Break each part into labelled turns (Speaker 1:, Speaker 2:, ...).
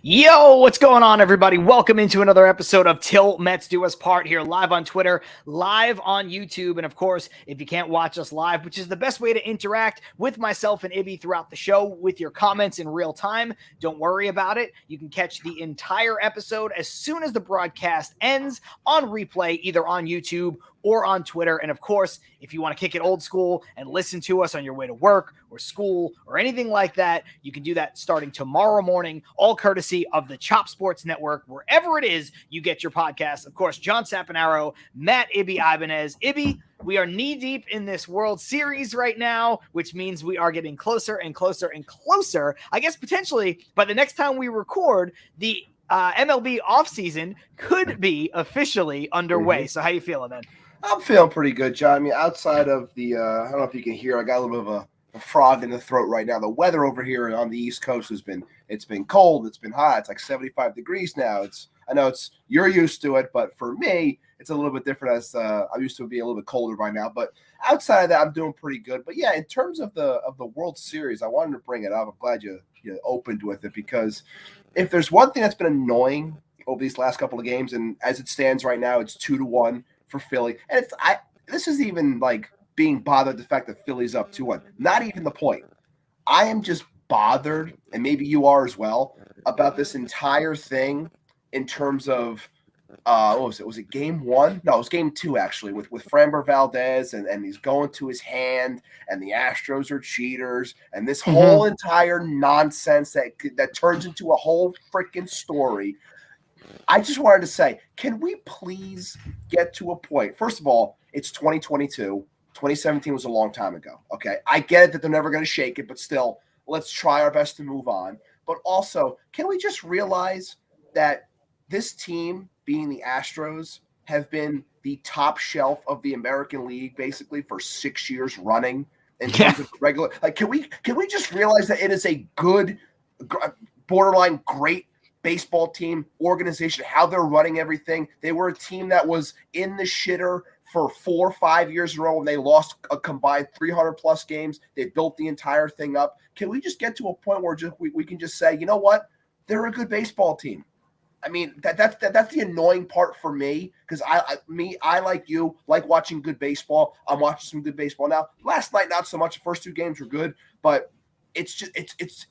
Speaker 1: Yo, what's going on, everybody? Welcome into another episode of Till Mets Do Us Part here, live on Twitter, live on YouTube, and of course, if you can't watch us live, which is the best way to interact with myself and Ibby throughout the show with your comments in real time, don't worry about it. You can catch the entire episode as soon as the broadcast ends on replay, either on YouTube or on Twitter. And of course, if you want to kick it old school and listen to us on your way to work or school or anything like that, you can do that starting tomorrow morning, all courtesy of the Chop Sports Network, wherever it is you get your podcasts. Of course, John Sapanaro, Matt Ibby Ibanez. Ibby, we are knee-deep in this World Series right now, which means we are getting closer and closer and closer. I guess potentially by the next time we record, the MLB offseason could be officially underway. So how you feeling, man?
Speaker 2: I'm feeling pretty good, John. I mean, outside of the, I don't know if you can hear, I got a little bit of a frog in the throat right now. The weather over here on the East Coast it's been cold, it's been hot. It's like 75 degrees now. I know you're used to it, but for me, it's a little bit different as I'm used to it being a little bit colder right now. But outside of that, I'm doing pretty good. But yeah, in terms of the World Series, I wanted to bring it up. I'm glad you opened with it, because if there's one thing that's been annoying over these last couple of games, and as it stands right now, it's 2-1 for Philly. And this is even like being bothered the fact that Philly's up 2-1. Not even the point. I am just bothered, and maybe you are as well, about this entire thing in terms of what was it? Was it game one? No, it was game two, actually, with Framber Valdez, and he's going to his hand, and the Astros are cheaters, and this whole entire nonsense that turns into a whole freaking story. I just wanted to say, can we please get to a point? First of all, it's 2022. 2017 was a long time ago. Okay. I get it that they're never going to shake it, but still, let's try our best to move on. But also, can we just realize that this team, being the Astros, have been the top shelf of the American League basically for 6 years running in terms of regular? Like, can we just realize that it is a good, borderline great baseball team, organization, how they're running everything? They were a team that was in the shitter for 4 or 5 years in a row when they lost a combined 300 plus games. They built the entire thing up. Can we just get to a point where we can just say, you know what? They're a good baseball team. I mean, that's the annoying part for me, because I like you, like watching good baseball. I'm watching some good baseball now. Last night, not so much. The first two games were good, but it's just it's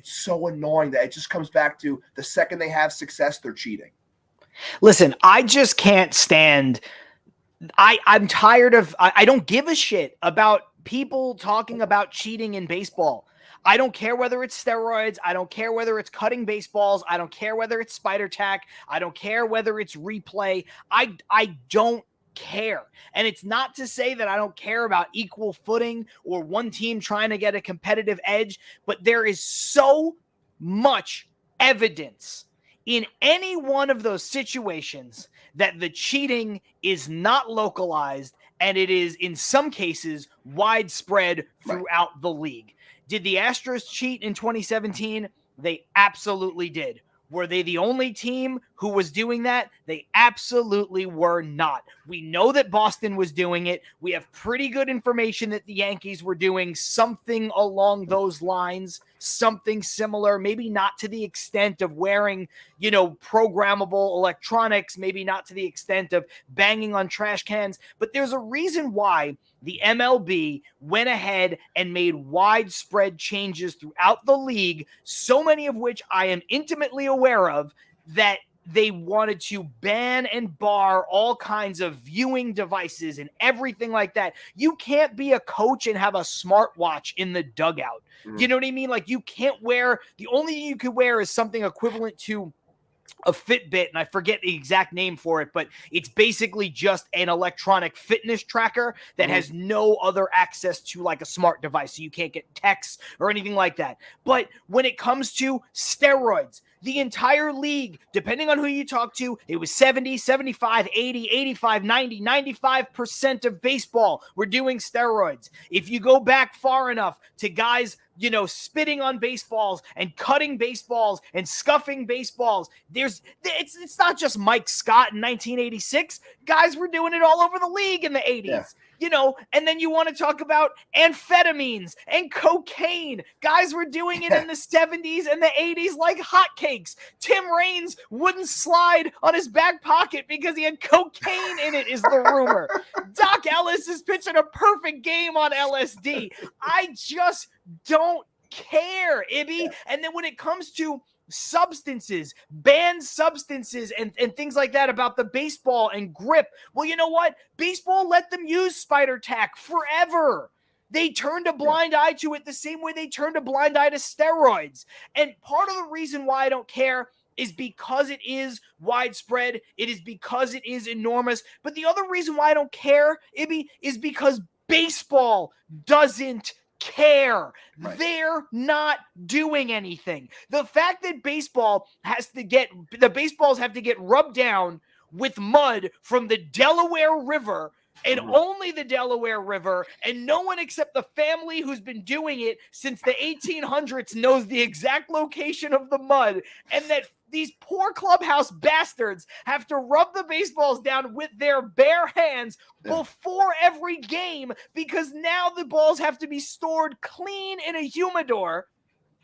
Speaker 2: so annoying that it just comes back to the second they have success, they're cheating.
Speaker 1: Listen, I just can't stand. I'm tired of. I don't give a shit about people talking about cheating in baseball. I don't care whether it's steroids. I don't care whether it's cutting baseballs. I don't care whether it's spider tack. I don't care whether it's replay. I don't care. And it's not to say that I don't care about equal footing or one team trying to get a competitive edge, but there is so much evidence in any one of those situations that the cheating is not localized, and it is in some cases widespread throughout the league. Did the Astros cheat in 2017? They absolutely did. Were they the only team who was doing that? They absolutely were not. We know that Boston was doing it. We have pretty good information that the Yankees were doing something along those lines, something similar, maybe not to the extent of wearing, programmable electronics, maybe not to the extent of banging on trash cans, but there's a reason why the MLB went ahead and made widespread changes throughout the league, so many of which I am intimately aware of, that they wanted to ban and bar all kinds of viewing devices and everything like that. You can't be a coach and have a smartwatch in the dugout. You know what I mean? Like, you can't wear, the only thing you could wear is something equivalent to a Fitbit, and I forget the exact name for it, but it's basically just an electronic fitness tracker that has no other access to like a smart device. So you can't get texts or anything like that. But when it comes to steroids, the entire league, depending on who you talk to, it was 70, 75, 80, 85, 90, 95% of baseball were doing steroids. If you go back far enough to guys, spitting on baseballs and cutting baseballs and scuffing baseballs, it's not just Mike Scott in 1986. Guys were doing it all over the league in the 80s. And then you want to talk about amphetamines and cocaine. Guys were doing it in the 70s and the 80s like hotcakes. Tim Raines wouldn't slide on his back pocket because he had cocaine in it, is the rumor. Doc Ellis is pitching a perfect game on LSD. I just don't care, Ibby. And then when it comes to substances, banned substances, and things like that about the baseball and grip. Well, you know what? Baseball let them use spider tack forever. They turned a blind eye to it the same way they turned a blind eye to steroids. And part of the reason why I don't care is because it is widespread. It is because it is enormous. But the other reason why I don't care, Ibby, is because baseball doesn't care. Right. They're not doing anything. The fact that the baseballs have to get rubbed down with mud from the Delaware River, and only the Delaware River, and no one except the family who's been doing it since the 1800s knows the exact location of the mud, and that these poor clubhouse bastards have to rub the baseballs down with their bare hands before every game because now the balls have to be stored clean in a humidor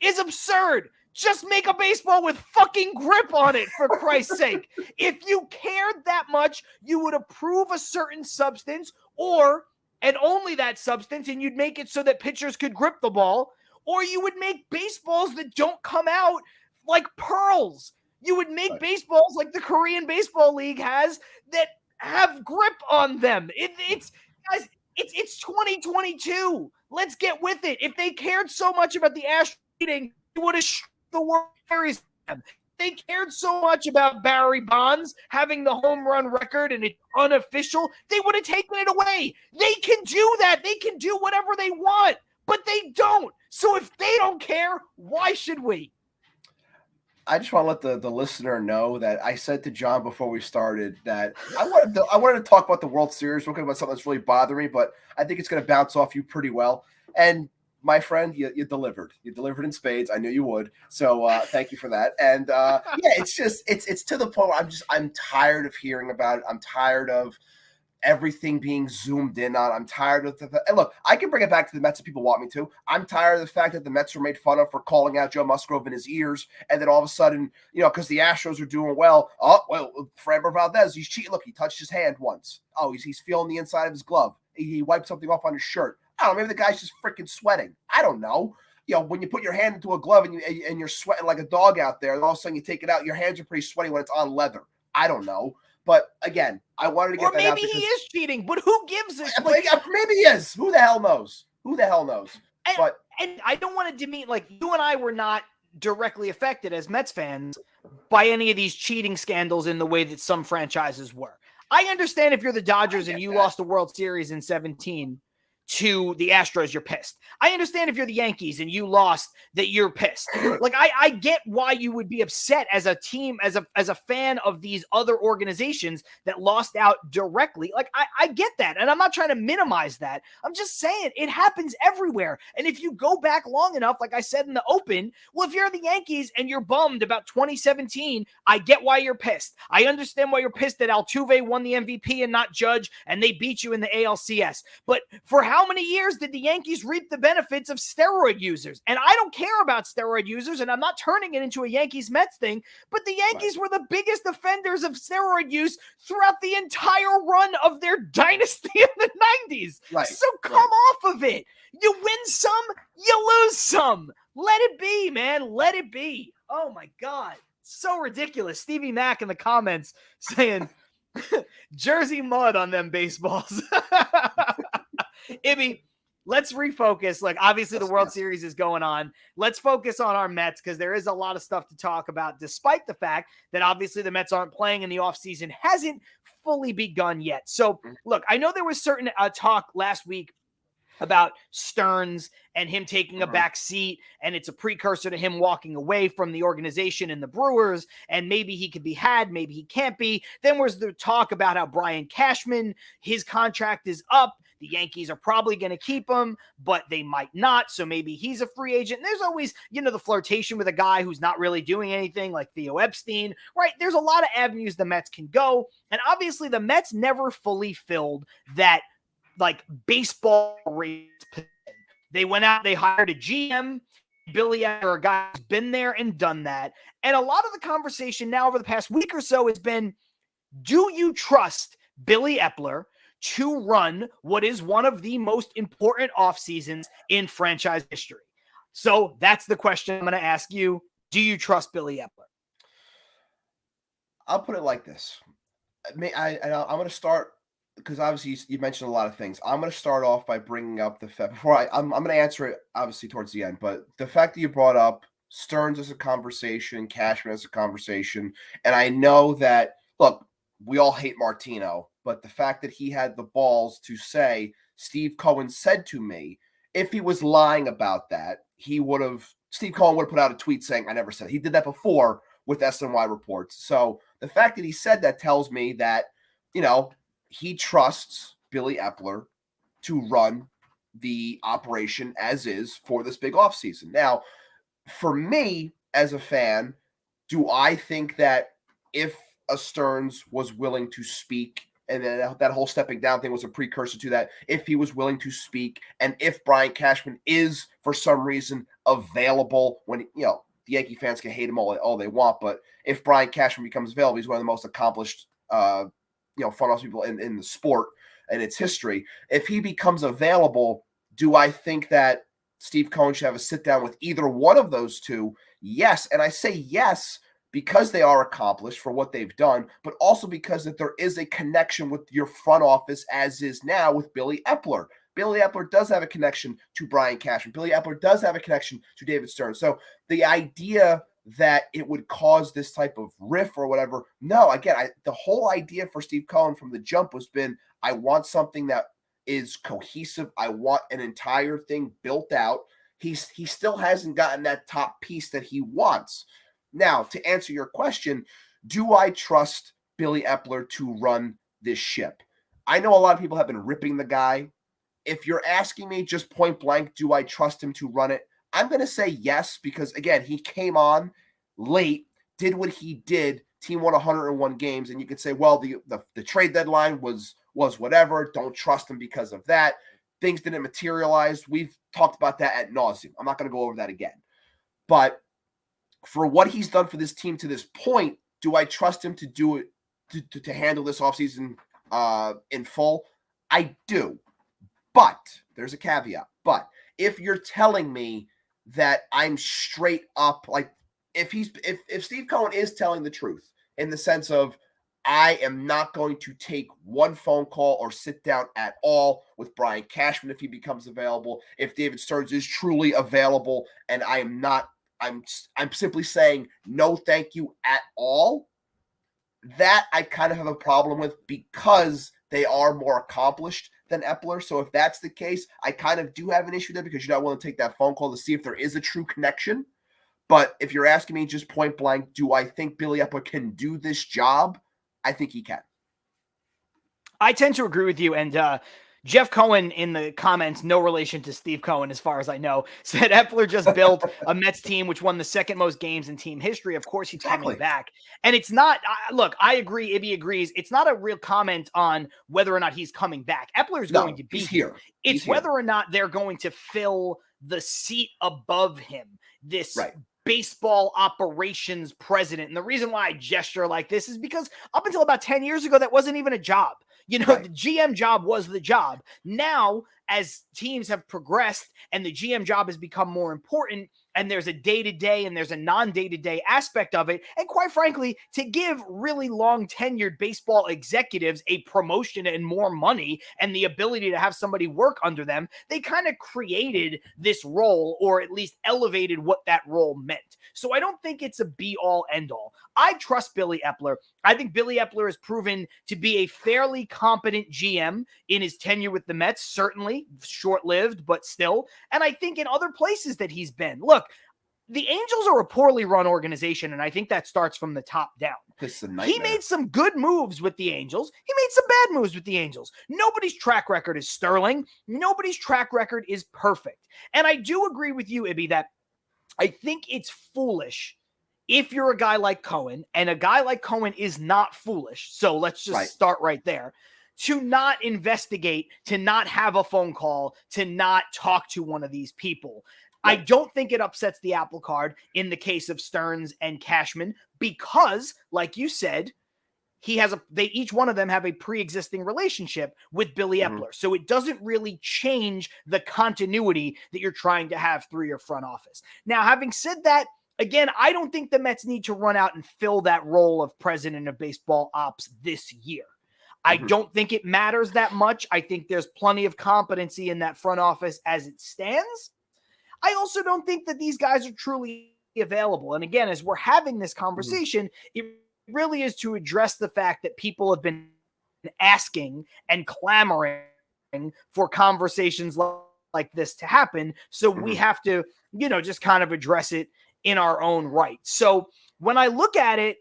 Speaker 1: is absurd. Just make a baseball with fucking grip on it, for Christ's sake. If you cared that much, you would approve a certain substance and only that substance, and you'd make it so that pitchers could grip the ball, or you would make baseballs that don't come out like pearls. You would make baseballs like the Korean Baseball League has that have grip on them. It's 2022. Let's get with it. If they cared so much about the Astros cheating, they would have the World Series. They cared so much about Barry Bonds having the home run record and it's unofficial, they would have taken it away. They can do that. They can do whatever they want, but they don't. So if they don't care, why should we?
Speaker 2: I just want to let the listener know that I said to John before we started that I wanted to talk about the World Series, talking about something that's really bothering me, but I think it's going to bounce off you pretty well. And my friend, you delivered. You delivered in spades. I knew you would. So thank you for that. And it's just it's to the point where I'm tired of hearing about it. I'm tired of everything being zoomed in on. I'm tired of and look, I can bring it back to the Mets if people want me to. I'm tired of the fact that the Mets were made fun of for calling out Joe Musgrove in his ears, and then all of a sudden, because the Astros are doing well, Framber Valdez, he's cheating. Look, he touched his hand once. Oh, he's feeling the inside of his glove. He wiped something off on his shirt. I don't know, maybe the guy's just freaking sweating. I don't know. When you put your hand into a glove and you're sweating like a dog out there, and all of a sudden you take it out, your hands are pretty sweaty when it's on leather. I don't know. But again, I wanted to get that out.
Speaker 1: Or maybe he is cheating, but who gives a
Speaker 2: maybe he is. Who the hell knows?
Speaker 1: And I don't want to demean, like, you and I were not directly affected as Mets fans by any of these cheating scandals in the way that some franchises were. I understand if you're the Dodgers and you lost the World Series in 2017 to the Astros, you're pissed. I understand if you're the Yankees and you lost that you're pissed. Like, I get why you would be upset as a team, as a fan of these other organizations that lost out directly. Like, I get that. And I'm not trying to minimize that. I'm just saying it happens everywhere. And if you go back long enough, like I said in the open, well, if you're the Yankees and you're bummed about 2017, I get why you're pissed. I understand why you're pissed that Altuve won the MVP and not Judge, and they beat you in the ALCS. But for how many years did the Yankees reap the benefits of steroid users? And I don't care about steroid users, and I'm not turning it into a Yankees-Mets thing, but the Yankees were the biggest offenders of steroid use throughout the entire run of their dynasty in the 90s. So come off of it. You win some, you lose some. Let it be, man. Let it be. Oh, my God. So ridiculous. Stevie Mack in the comments saying, Jersey mud on them baseballs. Ibby, let's refocus. Like, obviously the World Series is going on. Let's focus on our Mets because there is a lot of stuff to talk about, despite the fact that obviously the Mets aren't playing and the offseason hasn't fully begun yet. So, look, I know there was certain talk last week about Stearns and him taking a back seat, and it's a precursor to him walking away from the organization and the Brewers, and maybe he could be had, maybe he can't be. Then was the talk about how Brian Cashman, his contract is up. The Yankees are probably going to keep him, but they might not. So maybe he's a free agent. And there's always, the flirtation with a guy who's not really doing anything, like Theo Epstein, right? There's a lot of avenues the Mets can go. And obviously the Mets never fully filled that like baseball race position. They went out, they hired a GM, Billy Epler, a guy who's been there and done that. And a lot of the conversation now over the past week or so has been, do you trust Billy Epler to run what is one of the most important off seasons in franchise history? So that's the question I'm going to ask you. Do you trust Billy Epler?
Speaker 2: I'll put it like this. I'm going to start, because obviously you mentioned a lot of things. I'm going to start off by bringing up the fact, I'm going to answer it obviously towards the end, but the fact that you brought up Stearns as a conversation, Cashman as a conversation, and I know that, look, we all hate Martino, but the fact that he had the balls to say, Steve Cohen said to me, if he was lying about that, Steve Cohen would have put out a tweet saying, I never said it. He did that before with SNY reports. So the fact that he said that tells me that, he trusts Billy Epler to run the operation as is for this big offseason. Now, for me as a fan, do I think that if a Stearns was willing to speak, and then that whole stepping down thing was a precursor to that, if he was willing to speak, and if Brian Cashman is for some reason available when, the Yankee fans can hate him all they want, but if Brian Cashman becomes available, he's one of the most accomplished front office people in the sport and its history. If he becomes available, do I think that Steve Cohen should have a sit down with either one of those two? Yes. And I say yes because they are accomplished for what they've done, but also because that there is a connection with your front office as is now with Billy Epler. Billy Epler does have a connection to Brian Cashman. Billy Epler does have a connection to David Stearns. So the idea that it would cause this type of riff or whatever, no, again, the whole idea for Steve Cohen from the jump was been, I want something that is cohesive. I want an entire thing built out. He still hasn't gotten that top piece that he wants. Now, to answer your question, do I trust Billy Epler to run this ship? I know a lot of people have been ripping the guy. If you're asking me just point blank, do I trust him to run it? I'm going to say yes, because, again, he came on late, did what he did, team won 101 games, and you could say, well, the trade deadline was whatever, don't trust him because of that. Things didn't materialize. We've talked about that ad nauseum. I'm not going to go over that again. But for what he's done for this team to this point, do I trust him to do it, to handle this offseason in full? I do. But there's a caveat. But if you're telling me that I'm straight up, like if Steve Cohen is telling the truth in the sense of, I am not going to take one phone call or sit down at all with Brian Cashman if he becomes available, if David Stearns is truly available, and I'm simply saying no thank you at all, that I kind of have a problem with, because they are more accomplished than Epler. So if that's the case, I kind of do have an issue there, because you're not willing to take that phone call to see if there is a true connection. But if you're asking me just point blank, do I think Billy Epler can do this job? I think he can.
Speaker 1: I tend to agree with you. And Jeff Cohen in the comments, no relation to Steve Cohen as far as I know, said Epler just built a Mets team which won the second most games in team history. Of course, he's coming back. And it's not, look, I agree, Ibby agrees, it's not a real comment on whether or not he's coming back. Epler is going to be
Speaker 2: here.
Speaker 1: It's whether or not they're going to fill the seat above him, this baseball operations president. And the reason why I gesture like this is because up until about 10 years ago, that wasn't even a job. The GM job was the job. Now, as teams have progressed and the GM job has become more important, and there's a day-to-day and there's a non-day-to-day aspect of it, and quite frankly, to give really long-tenured baseball executives a promotion and more money and the ability to have somebody work under them, they kind of created this role, or at least elevated what that role meant. So I don't think it's a be-all, end-all. I trust Billy Epler. I think Billy Epler has proven to be a fairly competent GM in his tenure with the Mets, certainly short-lived, but still. And I think in other places that he's been. Look, the Angels are a poorly run organization, and I think that starts from the top down. He made some good moves with the Angels. He made some bad moves with the Angels. Nobody's track record is sterling. Nobody's track record is perfect. And I do agree with you, Ibby, that I think it's foolish if you're a guy like Cohen, and a guy like Cohen is not foolish. So let's just start right there, to not investigate, to not have a phone call, to not talk to one of these people. I don't think it upsets the apple cart in the case of Stearns and Cashman because, like you said, each one of them have a pre-existing relationship with Billy Epler. So it doesn't really change the continuity that you're trying to have through your front office. Now, having said that, again, I don't think the Mets need to run out and fill that role of president of baseball ops this year. I don't think it matters that much. I think there's plenty of competency in that front office as it stands. I also don't think that these guys are truly available. And again, as we're having this conversation, it really is to address the fact that people have been asking and clamoring for conversations like this to happen. So we have to, just kind of address it in our own right. So when I look at it,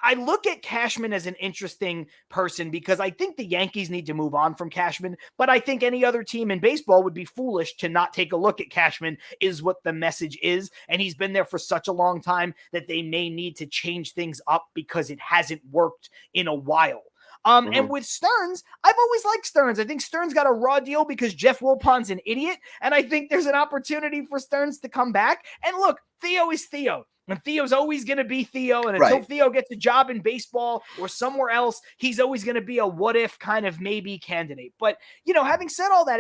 Speaker 1: I look at Cashman as an interesting person because I think the Yankees need to move on from Cashman, but I think any other team in baseball would be foolish to not take a look at Cashman is what the message is. And he's been there for such a long time that they may need to change things up because it hasn't worked in a while. And with Stearns, I've always liked Stearns. I think Stearns got a raw deal because Jeff Wilpon's an idiot. And I think there's an opportunity for Stearns to come back. And look, Theo is Theo. And Theo's always going to be Theo. And until Theo gets a job in baseball or somewhere else, he's always going to be a what-if kind of maybe candidate. But, having said all that,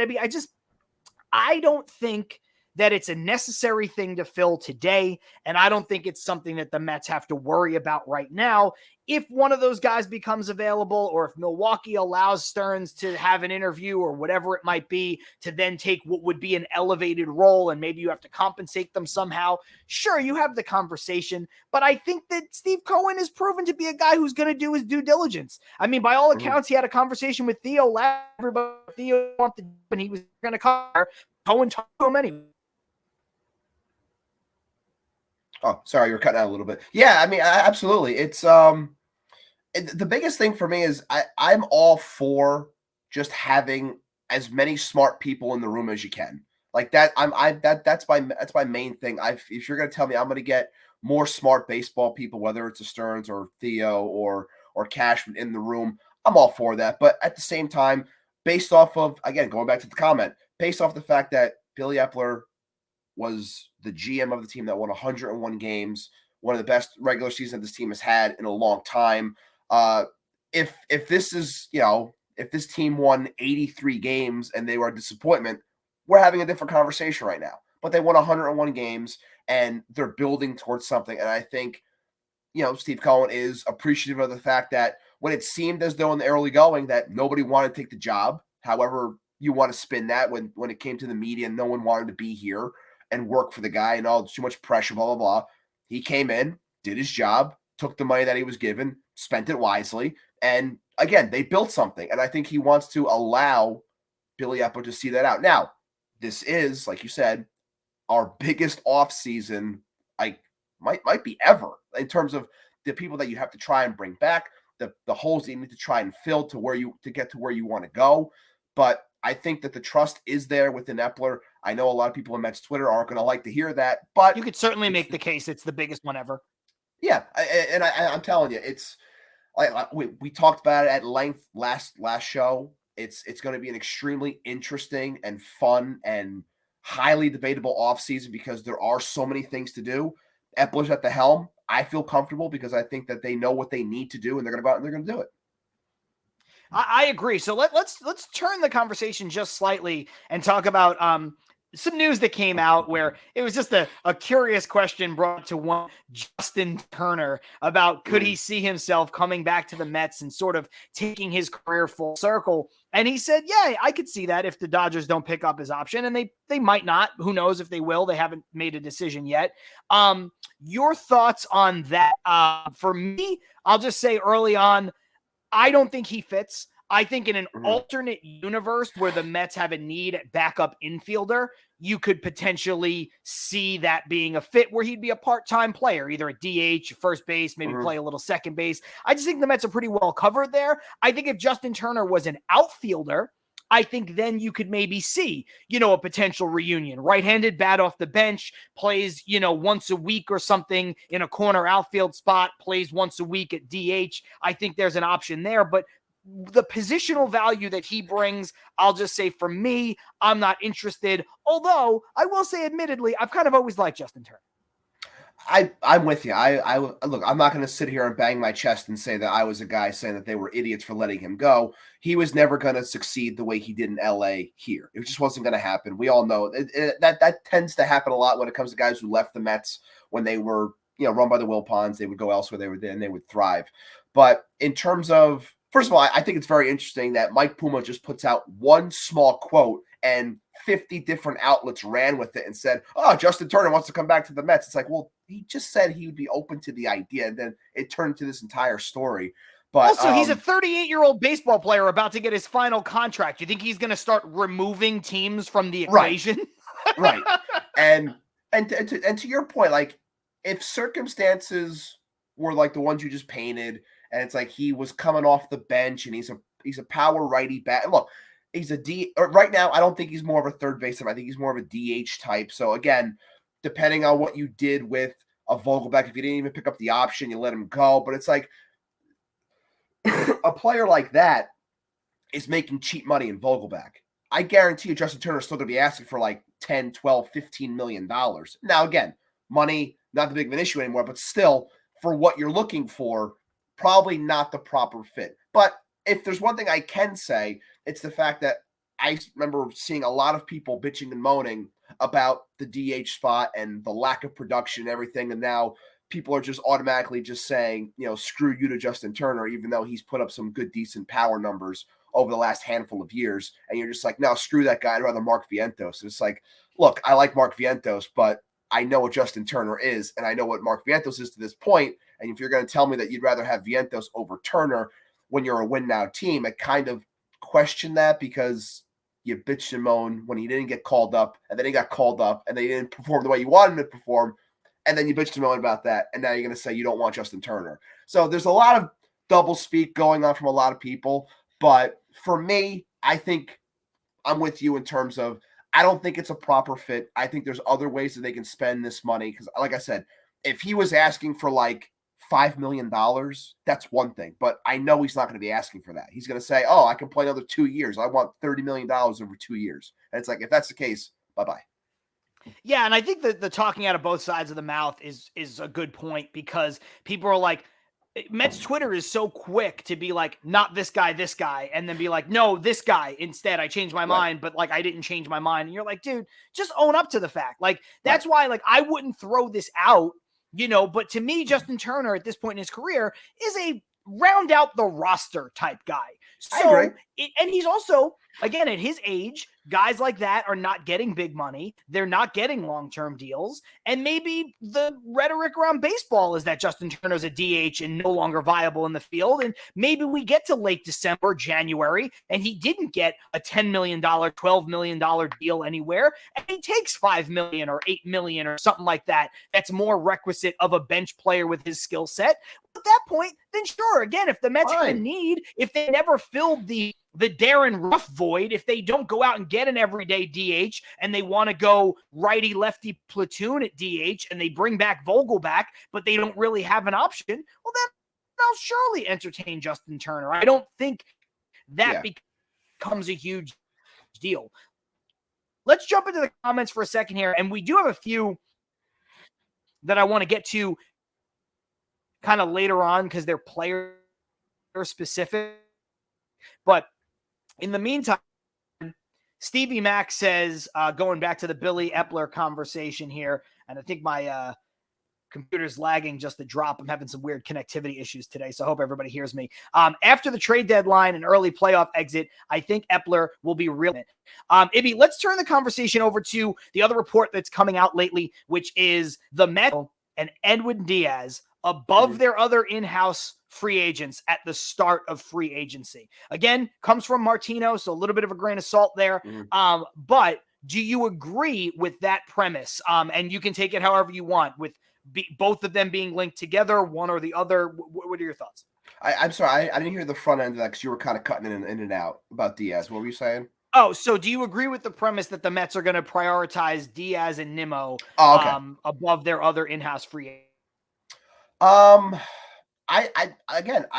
Speaker 1: I don't think that it's a necessary thing to fill today. And I don't think it's something that the Mets have to worry about right now. If one of those guys becomes available, or if Milwaukee allows Stearns to have an interview or whatever it might be to then take what would be an elevated role and maybe you have to compensate them somehow, sure, you have the conversation. But I think that Steve Cohen is proven to be a guy who's going to do his due diligence. I mean, by all accounts, he had a conversation with Theo last year, but Theo wanted, and he was going to cover. Cohen talked to him anyway.
Speaker 2: Oh, sorry, you're cutting out a little bit. Yeah, absolutely. It's the biggest thing for me is I'm all for just having as many smart people in the room as you can. Like that, that's my main thing. If you're gonna tell me I'm gonna get more smart baseball people, whether it's a Stearns or Theo or Cashman in the room, I'm all for that. But at the same time, based off of, again, going back to the comment, based off the fact that Billy Epler was the GM of the team that won 101 games, one of the best regular seasons this team has had in a long time. If this is, if this team won 83 games and they were a disappointment, we're having a different conversation right now. But they won 101 games and they're building towards something. And I think, Steve Cohen is appreciative of the fact that when it seemed as though in the early going that nobody wanted to take the job, however you want to spin that, when it came to the media, no one wanted to be here and work for the guy and all too much pressure, blah, blah, blah. He came in, did his job, took the money that he was given, spent it wisely. And again, they built something. And I think he wants to allow Billy Epler to see that out. Now, this is, like you said, our biggest offseason, might be ever, in terms of the people that you have to try and bring back, the holes that you need to try and fill to get to where you want to go. But I think that the trust is there within Epler. I know a lot of people on Mets Twitter aren't going to like to hear that, but
Speaker 1: you could certainly make the case it's the biggest one ever.
Speaker 2: Yeah, I'm telling you, it's like we talked about it at length last show. It's going to be an extremely interesting and fun and highly debatable offseason because there are so many things to do. Epler's at the helm. I feel comfortable because I think that they know what they need to do and they're going to go out and they're going to do it.
Speaker 1: I agree. So let's turn the conversation just slightly and talk about some news that came out where it was just a curious question brought to one Justin Turner about could he see himself coming back to the Mets and sort of taking his career full circle. And he said, yeah, I could see that if the Dodgers don't pick up his option, and they might not. Who knows if they will? They haven't made a decision yet. Your thoughts on that? For me, I'll just say early on, I don't think he fits. I think in an alternate universe where the Mets have a need at backup infielder, you could potentially see that being a fit where he'd be a part-time player, either at DH, first base, maybe play a little second base. I just think the Mets are pretty well covered there. I think if Justin Turner was an outfielder, I think then you could maybe see, a potential reunion. Right-handed bat off the bench, plays, once a week or something in a corner outfield spot, plays once a week at DH. I think there's an option there. But the positional value that he brings, I'll just say for me, I'm not interested. Although I will say, admittedly, I've kind of always liked Justin Turner.
Speaker 2: I'm with you. I look, I'm not going to sit here and bang my chest and say that I was a guy saying that they were idiots for letting him go. He was never going to succeed the way he did in LA here. It just wasn't going to happen. We all know that tends to happen a lot when it comes to guys who left the Mets when they were, run by the Wilpons. They would go elsewhere. They were there and they would thrive. But in terms of, first of all, I think it's very interesting that Mike Puma just puts out one small quote and 50 different outlets ran with it and said, oh, Justin Turner wants to come back to the Mets. It's like, well, he just said he would be open to the idea. And then it turned into this entire story. But
Speaker 1: also, he's a 38-year-old baseball player about to get his final contract. You think he's going to start removing teams from the equation?
Speaker 2: Right. And to your point, like, if circumstances were like the ones you just painted, and it's like he was coming off the bench and he's a power righty bat. Look, he's a D right now. I don't think he's more of a third baseman. I think he's more of a DH type. So again, depending on what you did with a Vogelback, if you didn't even pick up the option, you let him go. But it's like a player like that is making cheap money in Vogelback. I guarantee you Justin Turner's still going to be asking for like 10, 12, $15 million. Now, again, money, not the big of an issue anymore, but still, for what you're looking for, probably not the proper fit. But if there's one thing I can say, it's the fact that I remember seeing a lot of people bitching and moaning about the DH spot and the lack of production and everything. And now people are just automatically just saying, screw you to Justin Turner, even though he's put up some good, decent power numbers over the last handful of years. And you're just like, no, screw that guy. I'd rather Mark Vientos. And it's like, look, I like Mark Vientos, but I know what Justin Turner is, and I know what Mark Vientos is to this point. And if you're going to tell me that you'd rather have Vientos over Turner when you're a win now team, I kind of question that, because you bitched and moaned when he didn't get called up, and then he got called up, and they didn't perform the way you wanted him to perform, and then you bitched and moaned about that, and now you're going to say you don't want Justin Turner. So there's a lot of double speak going on from a lot of people, but for me, I think I'm with you in terms of I don't think it's a proper fit. I think there's other ways that they can spend this money, because like I said, if he was asking for like $5 million, that's one thing. But I know he's not going to be asking for that. He's going to say, oh, I can play another 2 years. I want $30 million over 2 years. And it's like, if that's the case, bye-bye.
Speaker 1: Yeah, and I think that the talking out of both sides of the mouth is a good point, because people are like, Mets Twitter is so quick to be like, not this guy, and then be like, no, this guy instead. I changed my mind, but like I didn't change my mind. And you're like, dude, just own up to the fact. Like, that's why, like, I wouldn't throw this out, but to me, Justin Turner at this point in his career is a round out the roster type guy. So, and he's also, again, at his age, guys like that are not getting big money. They're not getting long-term deals. And maybe the rhetoric around baseball is that Justin Turner's a DH and no longer viable in the field. And maybe we get to late December, January, and he didn't get a $10 million, $12 million deal anywhere. And he takes $5 million or $8 million or something like that. That's more requisite of a bench player with his skill set. At that point, then sure, again, if the Mets have a need, if they never filled the Darren Ruff void, if they don't go out and get an everyday DH and they want to go righty-lefty platoon at DH and they bring back Vogelback, but they don't really have an option, well, then they'll surely entertain Justin Turner. I don't think that becomes a huge deal. Let's jump into the comments for a second here, and we do have a few that I want to get to kind of later on because they're player specific. But in the meantime, Stevie Mack says, going back to the Billy Epler conversation here, and I think my computer's lagging just a drop. I'm having some weird connectivity issues today, so I hope everybody hears me. After the trade deadline and early playoff exit, I think Epler will be real. Ibby, let's turn the conversation over to the other report that's coming out lately, which is the Mets and Edwin Diaz above their other in-house free agents at the start of free agency. Again, comes from Martino, so a little bit of a grain of salt there. But do you agree with that premise? And you can take it however you want, with both of them being linked together, one or the other. What are your thoughts?
Speaker 2: I'm sorry, I didn't hear the front end of that because you were kind of cutting in and out about Diaz. What were you saying?
Speaker 1: Oh, so do you agree with the premise that the Mets are going to prioritize Diaz and Nimmo above their other in-house free agents?
Speaker 2: I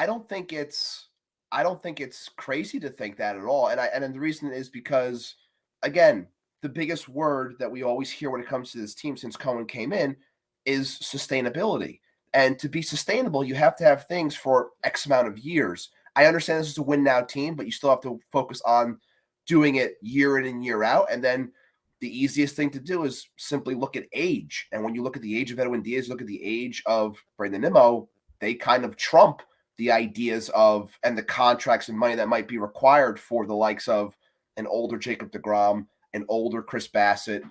Speaker 2: don't think it's I don't think it's crazy to think that at all. And the reason is because, again, the biggest word that we always hear when it comes to this team since Cohen came in is sustainability. And to be sustainable, you have to have things for X amount of years. I understand this is a win now team, but you still have to focus on doing it year in and year out. And then the easiest thing to do is simply look at age. And when you look at the age of Edwin Diaz, look at the age of Brandon Nimmo, they kind of trump the ideas of and the contracts and money that might be required for the likes of an older Jacob deGrom, an older Chris Bassett.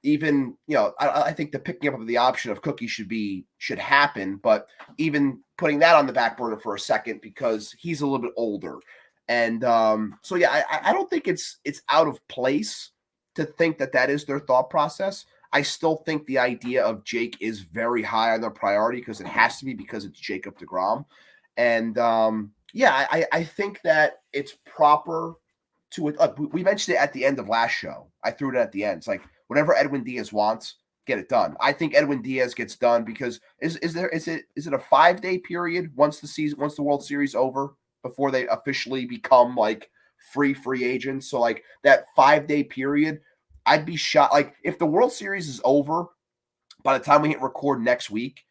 Speaker 2: Even, I think the picking up of the option of Cookie should happen, but even putting that on the back burner for a second because he's a little bit older. And so, yeah, I don't think it's out of place to think that is their thought process. I still think the idea of Jake is very high on their priority because it has to be because it's Jacob deGrom. And I think that it's proper to it. We mentioned it at the end of last show. I threw it at the end. It's like whatever Edwin Diaz wants, get it done. I think Edwin Diaz gets done because is it a 5-day period once the World Series over before they officially become like free agents? So like that 5-day period, I'd be shocked. Like if the World Series is over by the time we hit record next week,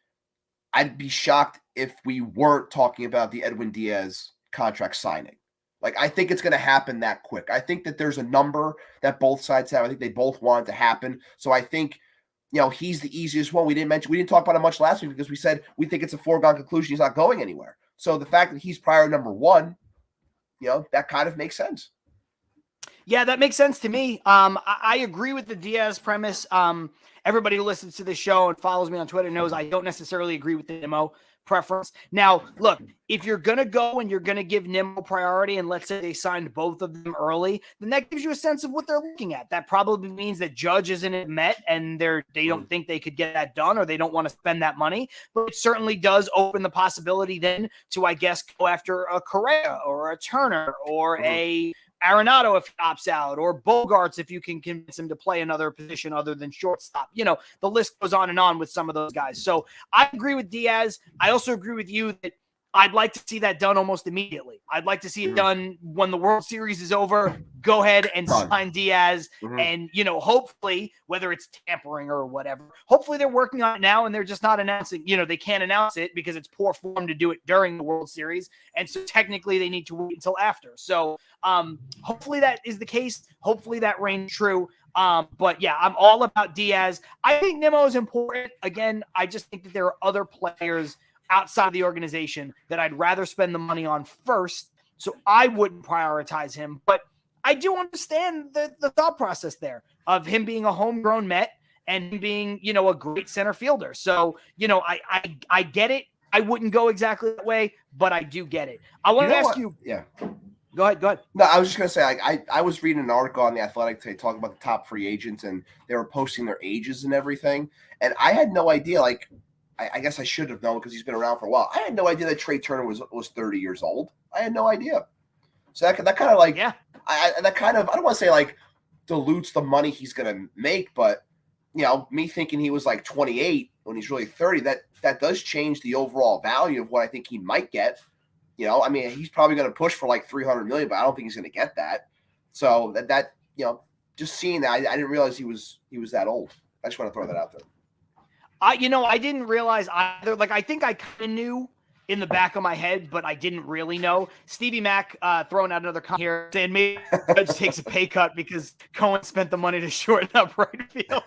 Speaker 2: I'd be shocked if we weren't talking about the Edwin Diaz contract signing. Like, I think it's going to happen that quick. I think that there's a number that both sides have. I think they both want it to happen. So I think, he's the easiest one. We didn't talk about it much last week because we said we think it's a foregone conclusion. He's not going anywhere. So the fact that he's priority number one, that kind of makes sense.
Speaker 1: Yeah, that makes sense to me. I agree with the Diaz premise. Everybody who listens to this show and follows me on Twitter knows I don't necessarily agree with the Nimmo preference. Now, look, if you're going to go and you're going to give Nimmo priority, and let's say they signed both of them early, then that gives you a sense of what they're looking at. That probably means that Judge isn't met and they don't think they could get that done or they don't want to spend that money. But it certainly does open the possibility then to, I guess, go after a Correa or a Turner or a Arenado if he opts out, or Bogarts if you can convince him to play another position other than shortstop. The list goes on and on with some of those guys. So I agree with Diaz. I also agree with you that I'd like to see that done almost immediately. I'd like to see it done when the World Series is over. Go ahead and sign Diaz. And, hopefully, whether it's tampering or whatever, hopefully they're working on it now and they're just not announcing, they can't announce it because it's poor form to do it during the World Series. And so technically they need to wait until after. So hopefully that is the case. Hopefully that reigns true. But yeah, I'm all about Diaz. I think Nimmo is important. Again, I just think that there are other players outside of the organization that I'd rather spend the money on first. So I wouldn't prioritize him, but I do understand the thought process there of him being a homegrown Met and him being, a great center fielder. So, I get it. I wouldn't go exactly that way, but I do get it. I want to ask you.
Speaker 2: Yeah.
Speaker 1: Go ahead.
Speaker 2: No, I was just going to say, I was reading an article on The Athletic today talking about the top free agents, and they were posting their ages and everything. And I had no idea, I guess I should have known because he's been around for a while. I had no idea that Trey Turner was 30 years old. I had no idea. So that kind of I don't want to say dilutes the money he's going to make, but me thinking he was 28 when he's really 30, that does change the overall value of what I think he might get. He's probably going to push for $300 million, but I don't think he's going to get that. So that just seeing that, I didn't realize he was that old. I just want to throw that out there.
Speaker 1: I didn't realize either. I think I kind of knew in the back of my head, but I didn't really know. Stevie Mack throwing out another comment here saying maybe Judge takes a pay cut because Cohen spent the money to shorten up right field.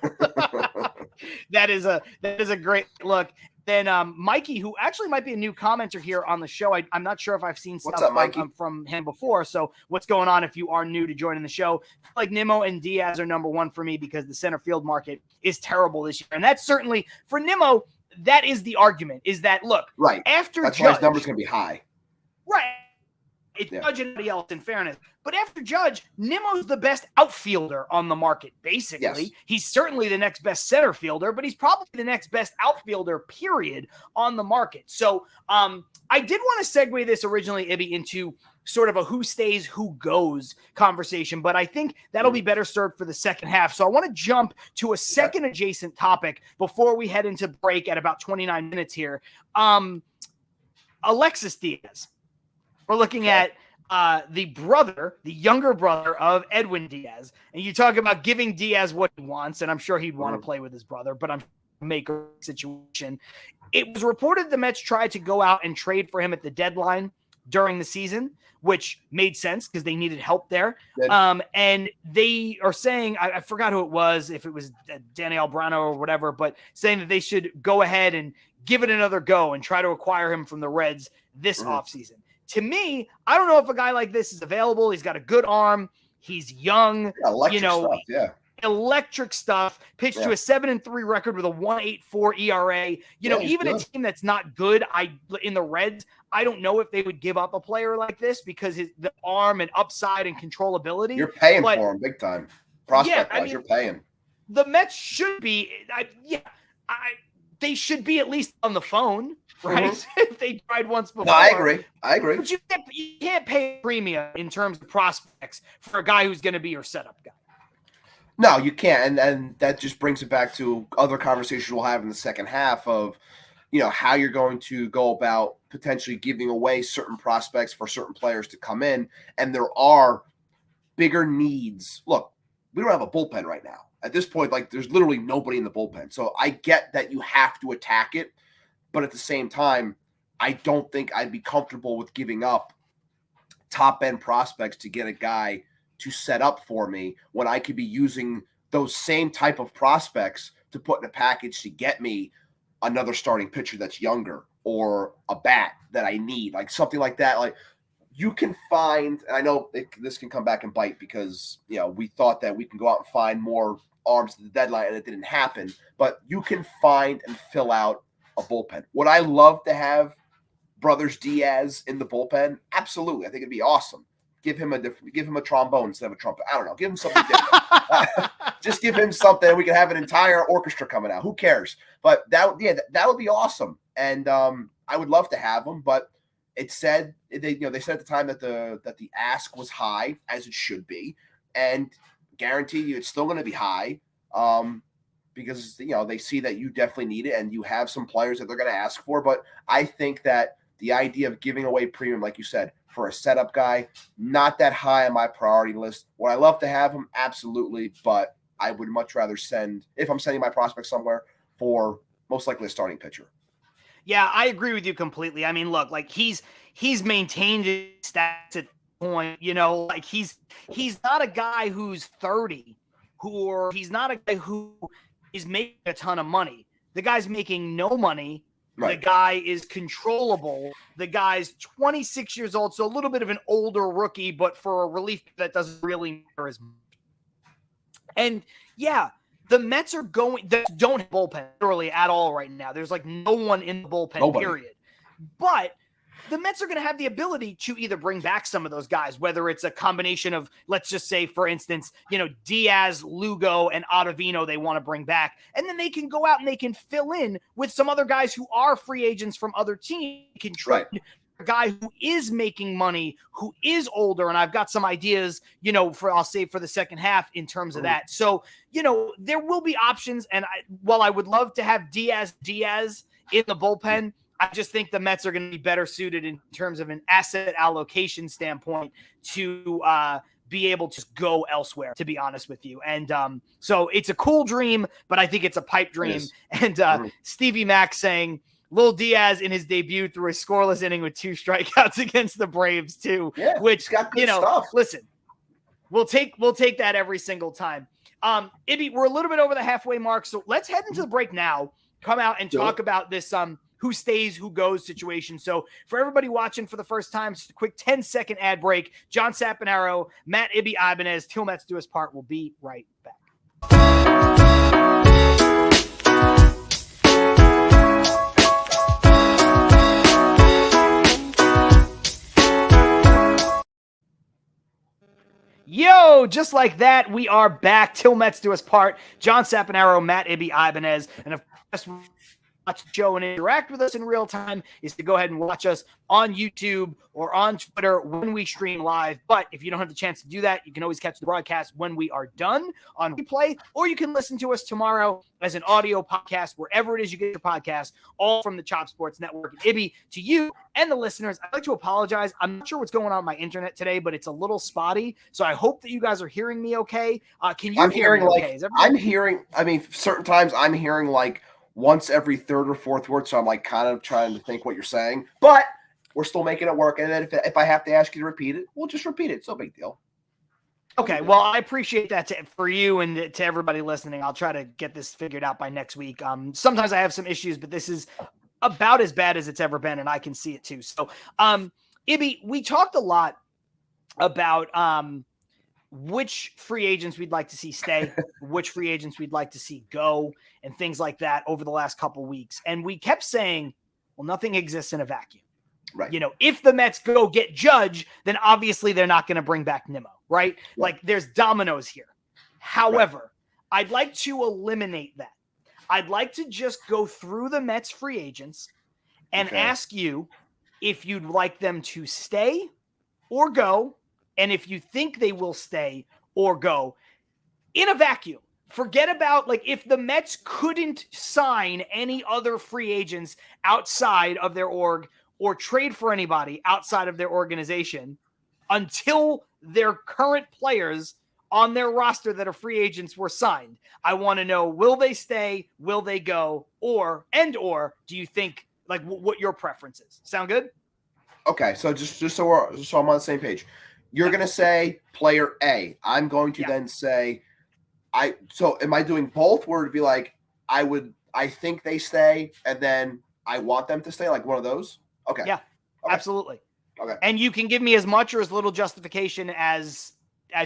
Speaker 1: That is a great look. Then Mikey, who actually might be a new commenter here on the show. I'm not sure if I've seen stuff from him before. So what's going on if you are new to joining the show? Nimmo and Diaz are number one for me because the center field market is terrible this year. And that's certainly for Nimmo. That is the argument is that, look,
Speaker 2: right
Speaker 1: after
Speaker 2: that's
Speaker 1: Judge,
Speaker 2: why his number's going to be high.
Speaker 1: Right. It's Judge and anybody else in fairness. But after Judge, Nimmo's the best outfielder on the market, basically.
Speaker 2: Yes.
Speaker 1: He's certainly the next best center fielder, but he's probably the next best outfielder, period, on the market. So I did want to segue this originally, Ibby, into sort of a who stays, who goes conversation, but I think that'll be better served for the second half. So I want to jump to a second adjacent topic before we head into break at about 29 minutes here. Alexis Diaz. we're looking at the younger brother of Edwin Diaz. And you talk about giving Diaz what he wants, and I'm sure he'd want to play with his brother, but I'm make a situation. It was reported the Mets tried to go out and trade for him at the deadline during the season, which made sense because they needed help there. And they are saying, I forgot who it was, if it was Danny Albrano or whatever, but saying that they should go ahead and give it another go and try to acquire him from the Reds this offseason. To me, I don't know if a guy like this is available. He's got a good arm. He's young. Electric stuff, pitched to a 7-3 record with a 1.84 ERA. Even a team that's not good, in the Reds, I don't know if they would give up a player like this because the arm and upside and controllability.
Speaker 2: You're paying for him big time. Prospect-wise, you're paying.
Speaker 1: The Mets should be, they should be at least on the phone, right? If they tried once before.
Speaker 2: No, I agree.
Speaker 1: But you can't pay a premium in terms of prospects for a guy who's going to be your setup guy.
Speaker 2: No, you can't. And that just brings it back to other conversations we'll have in the second half of, how you're going to go about potentially giving away certain prospects for certain players to come in. And there are bigger needs. Look, we don't have a bullpen right now. At this point, there's literally nobody in the bullpen. So I get that you have to attack it. But at the same time, I don't think I'd be comfortable with giving up top-end prospects to get a guy to set up for me when I could be using those same type of prospects to put in a package to get me another starting pitcher that's younger or a bat that I need, something like that. You can find, and I know this can come back and bite because, we thought that we can go out and find more arms at the deadline and it didn't happen, but you can find and fill out a bullpen. Would I love to have Brothers Diaz in the bullpen? Absolutely. I think it'd be awesome. Give him a trombone instead of a trumpet. I don't know. Give him something different. Just give him something. We can have an entire orchestra coming out. Who cares? But that would be awesome. And I would love to have him. But it said they said at the time that the ask was high, as it should be, and guarantee you it's still going to be high. Because they see that you definitely need it, and you have some players that they're going to ask for. But I think that the idea of giving away premium, like you said, for a setup guy, not that high on my priority list. Would I love to have him? Absolutely. But I would much rather if I'm sending my prospect somewhere, for most likely a starting pitcher.
Speaker 1: Yeah, I agree with you completely. I mean, look, he's maintained his stats at the point, he's not a guy who's 30 or he's not a guy who is making a ton of money. The guy's making no money. Right. The guy is controllable. The guy's 26 years old, so a little bit of an older rookie, but for a relief that doesn't really matter as much. And yeah, the Mets don't have bullpen literally at all right now. There's no one in the bullpen, period. But the Mets are going to have the ability to either bring back some of those guys, whether it's a combination of, let's just say, for instance, Diaz, Lugo, and Ottavino they want to bring back. And then they can go out and they can fill in with some other guys who are free agents from other teams. Can trade a guy who is making money, who is older. And I've got some ideas, I'll save for the second half in terms of that. So, there will be options. And while I would love to have Diaz in the bullpen, I just think the Mets are going to be better suited in terms of an asset allocation standpoint to be able to go elsewhere, to be honest with you. And so it's a cool dream, but I think it's a pipe dream. And Stevie Mack saying Lil Diaz in his debut threw a scoreless inning with 2 strikeouts against the Braves too, which,
Speaker 2: stuff.
Speaker 1: Listen, we'll take that every single time. Ibby, we're a little bit over the halfway mark, so let's head into the break now. Come out and talk about this who stays, who goes situation. So for everybody watching for the first time, just a quick 10-second ad break. John Sapanaro, Matt Ibby Ibanez, Till Mets Do Us Part. We'll be right back. Yo, just like that, we are back. Till Mets Do Us Part. John Sapanaro, Matt Ibby Ibanez, and of course, watch the show and interact with us in real time is to go ahead and watch us on YouTube or on Twitter when we stream live. But if you don't have the chance to do that, you can always catch the broadcast when we are done on replay, or you can listen to us tomorrow as an audio podcast, wherever it is you get your podcast, all from the Chop Sports Network. Ibby, to you and the listeners, I'd like to apologize. I'm not sure what's going on with my internet today, but it's a little spotty. So I hope that you guys are hearing me okay. Can you hear me okay?
Speaker 2: I'm hearing, I mean, certain times I'm hearing like once every third or fourth word. So I'm like kind of trying to think what you're saying, but we're still making it work. And then if I have to ask you to repeat it, we'll just repeat it. It's no big deal.
Speaker 1: Okay, well, I appreciate that for you and to everybody listening. I'll try to get this figured out by next week. Sometimes I have some issues, but this is about as bad as it's ever been, and I can see it too. So, Ibby, we talked a lot about which free agents we'd like to see stay, which free agents we'd like to see go, and things like that over the last couple weeks. And we kept saying, well, nothing exists in a vacuum.
Speaker 2: Right.
Speaker 1: You know, if the Mets go get Judge, then obviously they're not going to bring back Nimmo, right? Like there's dominoes here. However, I'd like to eliminate that. I'd like to just go through the Mets free agents and ask you if you'd like them to stay or go, and if you think they will stay or go in a vacuum. Forget about like if the Mets couldn't sign any other free agents outside of their org or trade for anybody outside of their organization until their current players on their roster that are free agents were signed. I want to know, will they stay? Will they go? Or do you think like what your preference is? Sound good?
Speaker 2: Okay. So just so I'm on the same page, you're going to say player A. I'm going to then say, so am I doing both where it'd be like, I think they stay and then I want them to stay, like one of those? Okay.
Speaker 1: Yeah,
Speaker 2: okay.
Speaker 1: Absolutely.
Speaker 2: Okay.
Speaker 1: And you can give me as much or as little justification as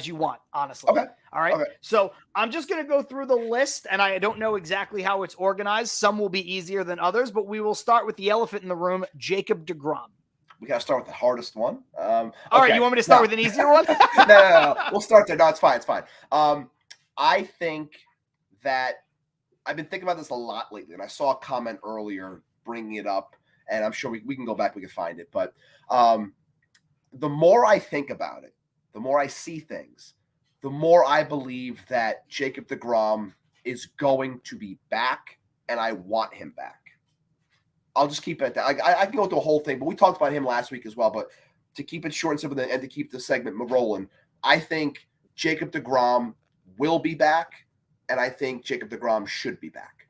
Speaker 1: you want, honestly.
Speaker 2: Okay.
Speaker 1: All right. Okay. So I'm just going to go through the list, and I don't know exactly how it's organized. Some will be easier than others, but we will start with the elephant in the room, Jacob deGrom.
Speaker 2: We got to start with the hardest one.
Speaker 1: All right. You want me to start with an easier one?
Speaker 2: No. We'll start there. No, it's fine. It's fine. I think that I've been thinking about this a lot lately, and I saw a comment earlier bringing it up, and I'm sure we can go back, we can find it. But the more I think about it, the more I see things, the more I believe that Jacob deGrom is going to be back, and I want him back. I'll just keep it at that. I can go through a whole thing, but we talked about him last week as well. But to keep it short and simple and to keep the segment rolling, I think Jacob deGrom will be back, and I think Jacob deGrom should be back.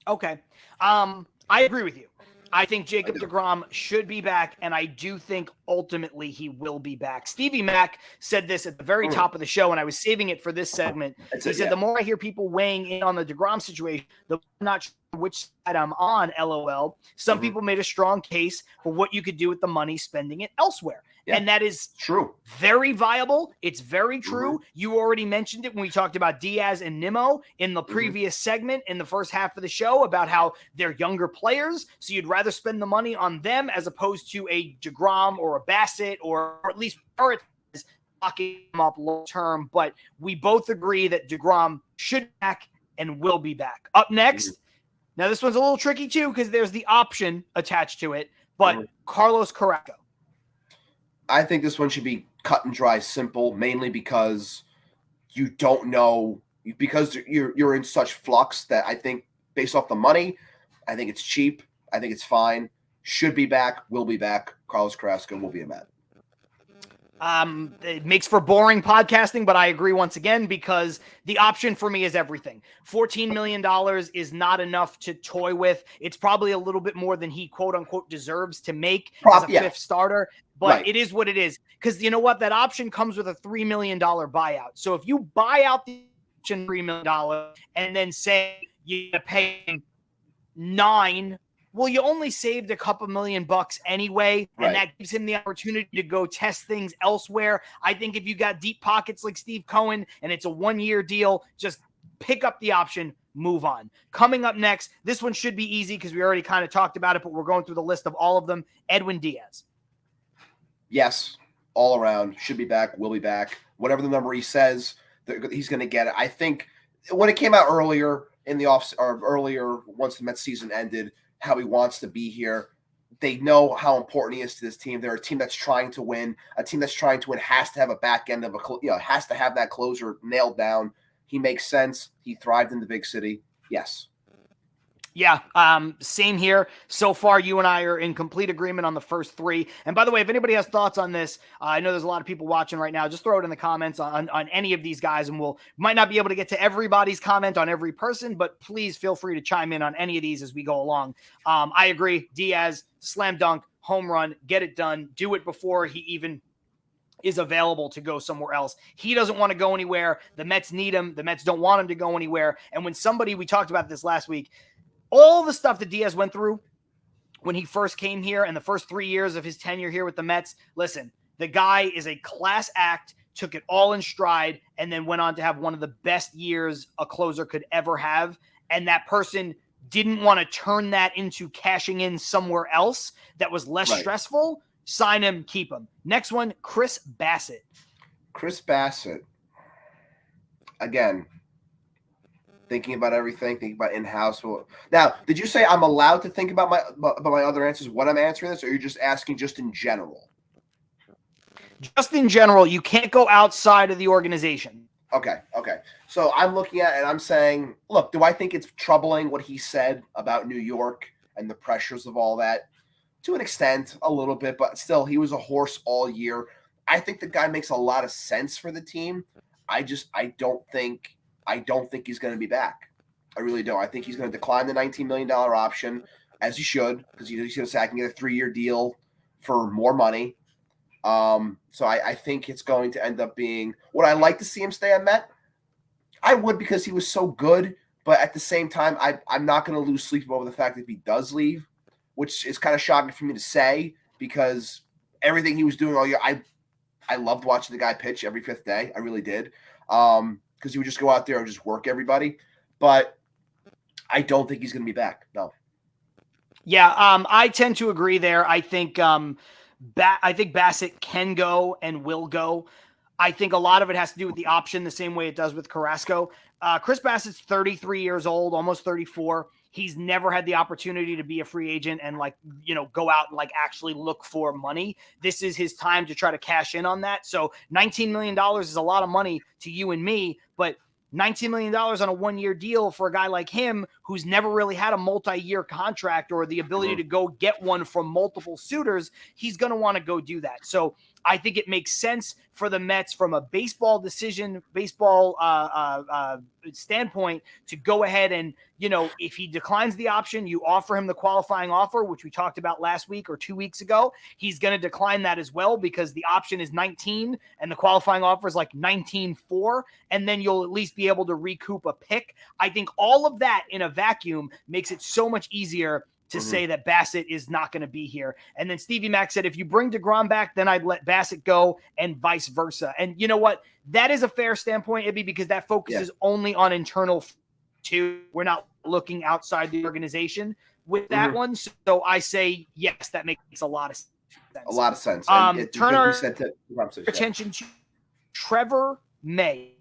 Speaker 1: Okay. I agree with you. I think Jacob deGrom should be back, and I do think ultimately he will be back. Stevie Mack said this at the very top of the show, and I was saving it for this segment. He said, the more I hear people weighing in on the deGrom situation, the more I'm not sure which side I'm on, LOL. Some people made a strong case for what you could do with the money, spending it elsewhere. Yeah, and that is
Speaker 2: true.
Speaker 1: Very viable. It's very true. You already mentioned it when we talked about Diaz and Nimmo in the previous segment in the first half of the show about how they're younger players. So you'd rather spend the money on them as opposed to a deGrom or a Bassett or at least locking them up long term. But we both agree that deGrom should be back and will be back. Up next, now this one's a little tricky too because there's the option attached to it, but Carlos Carrasco.
Speaker 2: I think this one should be cut and dry, simple, mainly because you don't know, because you're in such flux that I think based off the money, I think it's cheap. I think it's fine. Should be back, will be back. Carlos Carrasco will be a Met.
Speaker 1: It makes for boring podcasting, but I agree once again because the option for me is everything. $14 million is not enough to toy with. It's probably a little bit more than he quote unquote deserves to make as a fifth starter, but it is what it is. Because you know what? That option comes with a $3 million buyout. So if you buy out the option $3 million and then say you're paying $9, well, you only saved a couple $1,000,000 anyway, and that gives him the opportunity to go test things elsewhere. I think if you got deep pockets like Steve Cohen and it's a 1-year deal, just pick up the option, move on. Coming up next, this one should be easy because we already kind of talked about it, but we're going through the list of all of them. Edwin Diaz.
Speaker 2: Yes, all around. Should be back, will be back. Whatever the number he says, he's going to get it. I think when it came out earlier, in the off or earlier once the Mets season ended how he wants to be here. They know how important he is to this team. They're a team that's trying to win. A team that's trying to win has to have a back end of has to have that closer nailed down. He makes sense. He thrived in the big city. Yes.
Speaker 1: Yeah, same here. So far, you and I are in complete agreement on the first three. And by the way, if anybody has thoughts on this, I know there's a lot of people watching right now. Just throw it in the comments on any of these guys, and we'll might not be able to get to everybody's comment on every person, but please feel free to chime in on any of these as we go along. I agree. Diaz, slam dunk, home run, get it done. Do it before he even is available to go somewhere else. He doesn't want to go anywhere. The Mets need him. The Mets don't want him to go anywhere. And when we talked about this last week, all the stuff that Diaz went through when he first came here and the first 3 years of his tenure here with the Mets, listen, the guy is a class act, took it all in stride, and then went on to have one of the best years a closer could ever have. And that person didn't want to turn that into cashing in somewhere else that was less stressful. Sign him, keep him. Next one, Chris Bassett.
Speaker 2: Chris Bassett. Again, thinking about everything, thinking about in-house. Now, did you say I'm allowed to think about my other answers when I'm answering this, or you're just asking just in general?
Speaker 1: Just in general, you can't go outside of the organization.
Speaker 2: Okay. So I'm looking at it and I'm saying, look, do I think it's troubling what he said about New York and the pressures of all that? To an extent, a little bit, but still, he was a horse all year. I think the guy makes a lot of sense for the team. I don't think he's going to be back. I really don't. I think he's going to decline the $19 million option, as he should, because he's going to say I can get a 3-year deal for more money. So I think it's going to end up being – would I like to see him stay on Met? I would, because he was so good, but at the same time, I'm not going to lose sleep over the fact that if he does leave, which is kind of shocking for me to say, because everything he was doing all year, I loved watching the guy pitch every fifth day. I really did. Because he would just go out there and just work everybody. But I don't think he's going to be back. No.
Speaker 1: Yeah, I tend to agree there. I think Bassett can go and will go. I think a lot of it has to do with the option, the same way it does with Carrasco. Chris Bassett's 33 years old, almost 34. He's never had the opportunity to be a free agent and go out and actually look for money. This is his time to try to cash in on that. So $19 million is a lot of money to you and me, but $19 million on a 1-year deal for a guy like him who's never really had a multi-year contract or the ability to go get one from multiple suitors, he's going to want to go do that. So I think it makes sense for the Mets from a baseball standpoint to go ahead and, if he declines the option, you offer him the qualifying offer, which we talked about last week or 2 weeks ago. He's going to decline that as well because the option is 19 and the qualifying offer is 19.4, and then you'll at least be able to recoup a pick. I think all of that in a vacuum makes it so much easier to say that Bassett is not going to be here. And then Stevie Mack said, if you bring DeGrom back, then I'd let Bassett go and vice versa. And you know what? That is a fair standpoint, Ibby, because that focuses only on internal too. We're not looking outside the organization with that one. So I say, yes, that makes a lot of sense.
Speaker 2: A lot of sense.
Speaker 1: Turn our attention to Trevor May.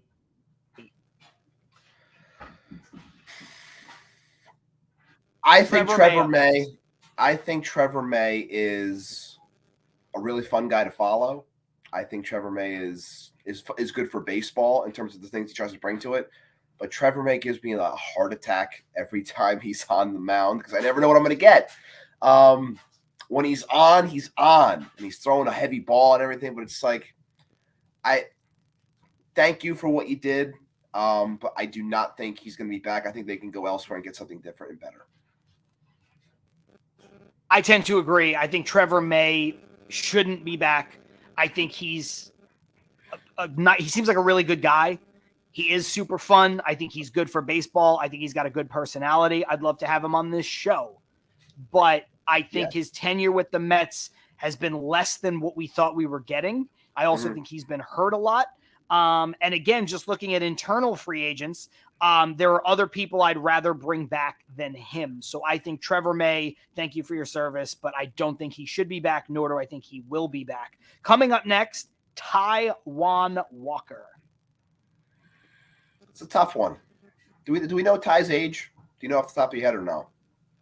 Speaker 2: I think Trevor May is a really fun guy to follow. I think Trevor May is good for baseball in terms of the things he tries to bring to it. But Trevor May gives me a heart attack every time he's on the mound because I never know what I'm going to get. When he's on, and he's throwing a heavy ball and everything. But it's I thank you for what you did, but I do not think he's going to be back. I think they can go elsewhere and get something different and better.
Speaker 1: I tend to agree. I think Trevor May shouldn't be back. I think he's he seems like a really good guy. He is super fun. I think he's good for baseball. I think he's got a good personality. I'd love to have him on this show. But I think his tenure with the Mets has been less than what we thought we were getting. I also think he's been hurt a lot. And again, just looking at internal free agents, there are other people I'd rather bring back than him. So I think Trevor May, thank you for your service, but I don't think he should be back, nor do I think he will be back. Coming up next, Taijuan Walker.
Speaker 2: It's a tough one. Do we know Ty's age? Do you know off the top of your head or no?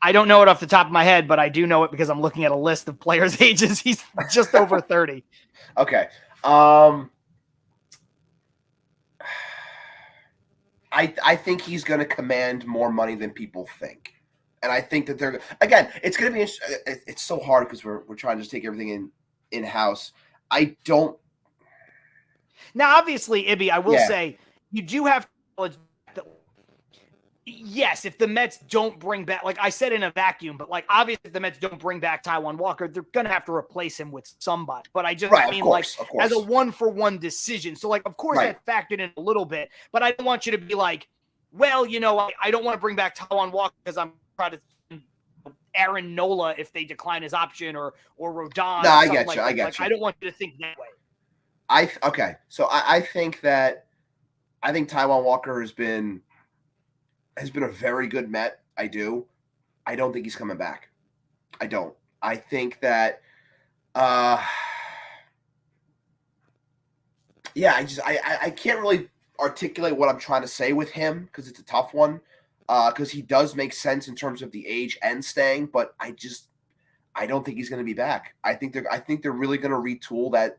Speaker 1: I don't know it off the top of my head, but I do know it because I'm looking at a list of players' ages. He's just over 30.
Speaker 2: Okay. I think he's going to command more money than people think, and I think that they're again. It's going to be it's so hard because we're trying to just take everything in house. I don't.
Speaker 1: Now, obviously, Ibby, I will say you do have to that. Yes, if the Mets don't bring back, like I said, in a vacuum, but like obviously, if the Mets don't bring back Taijuan Walker, they're going to have to replace him with somebody. But I just mean,
Speaker 2: course.
Speaker 1: as a 1-for-1 decision. So, like, of course, that factored in a little bit, but I don't want you to be like, well, I don't want to bring back Taijuan Walker because I'm trying to Aaron Nola if they decline his option or Rodon.
Speaker 2: No,
Speaker 1: I
Speaker 2: get you.
Speaker 1: Like
Speaker 2: I get you.
Speaker 1: I don't want you to think that way.
Speaker 2: So I think Taijuan Walker has been a very good Met. I do. I don't think he's coming back. I don't. I think that I can't really articulate what I'm trying to say with him because it's a tough one. Because he does make sense in terms of the age and staying, but I don't think he's going to be back. I think they're really going to retool that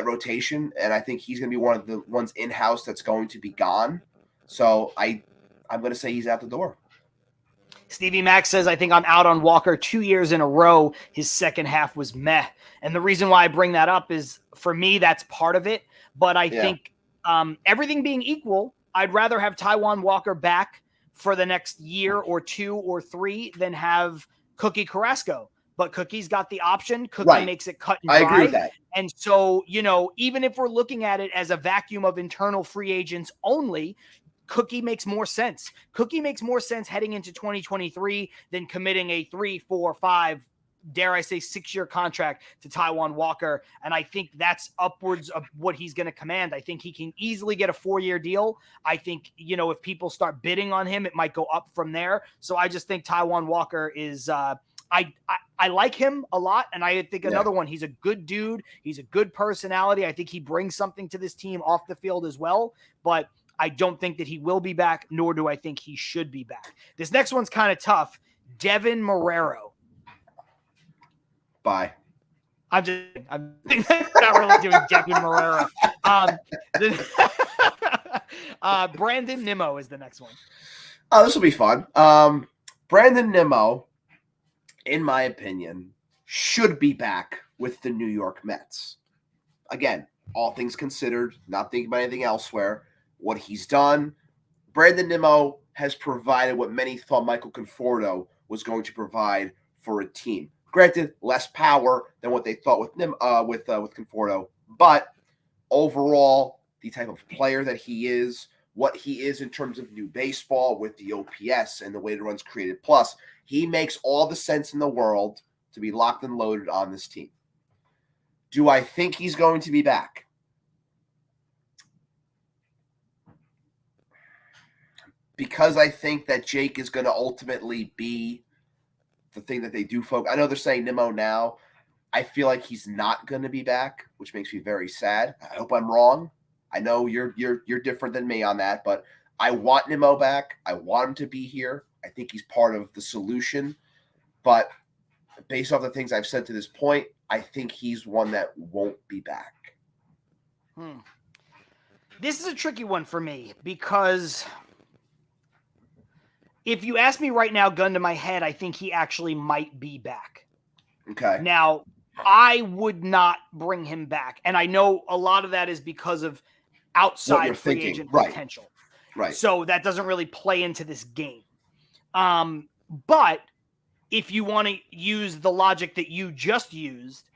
Speaker 2: rotation, and I think he's going to be one of the ones in-house that's going to be gone. So I'm going to say he's out the door.
Speaker 1: Stevie Max says, I think I'm out on Walker 2 years in a row. His second half was meh. And the reason why I bring that up is, for me, that's part of it. But I think everything being equal, I'd rather have Taijuan Walker back for the next year or 2 or 3 than have Cookie Carrasco. But Cookie's got the option. Cookie makes it cut and dry.
Speaker 2: I agree with that.
Speaker 1: And so, even if we're looking at it as a vacuum of internal free agents only, Cookie makes more sense. Cookie makes more sense heading into 2023 than committing a 3, 4, 5, dare I say 6-year contract to Taijuan Walker. And I think that's upwards of what he's going to command. I think he can easily get a 4-year deal. I think, if people start bidding on him, it might go up from there. So I just think Taijuan Walker is I like him a lot. And I think another one, he's a good dude. He's a good personality. I think he brings something to this team off the field as well. But I don't think that he will be back, nor do I think he should be back. This next one's kind of tough. Devin Marrero.
Speaker 2: Bye.
Speaker 1: I'm not really doing Devin Marrero. Brandon Nimmo is the next one.
Speaker 2: Oh, this will be fun. Brandon Nimmo, in my opinion, should be back with the New York Mets. Again, all things considered, not thinking about anything elsewhere. What he's done, Brandon Nimmo has provided what many thought Michael Conforto was going to provide for a team. Granted, less power than what they thought with Conforto, but overall, the type of player that he is, what he is in terms of new baseball with the OPS and the way it runs Created Plus, he makes all the sense in the world to be locked and loaded on this team. Do I think he's going to be back? Because I think that Jake is going to ultimately be the thing that they do focus. I know they're saying Nimmo now. I feel like he's not going to be back, which makes me very sad. I hope I'm wrong. I know you're different than me on that, but I want Nimmo back. I want him to be here. I think he's part of the solution. But based off the things I've said to this point, I think he's one that won't be back.
Speaker 1: This is a tricky one for me because if you ask me right now, gun to my head, I think he actually might be back.
Speaker 2: Okay.
Speaker 1: Now, I would not bring him back. And I know a lot of that is because of outside free agent potential.
Speaker 2: Right.
Speaker 1: So that doesn't really play into this game. But if you want to use the logic that you just used,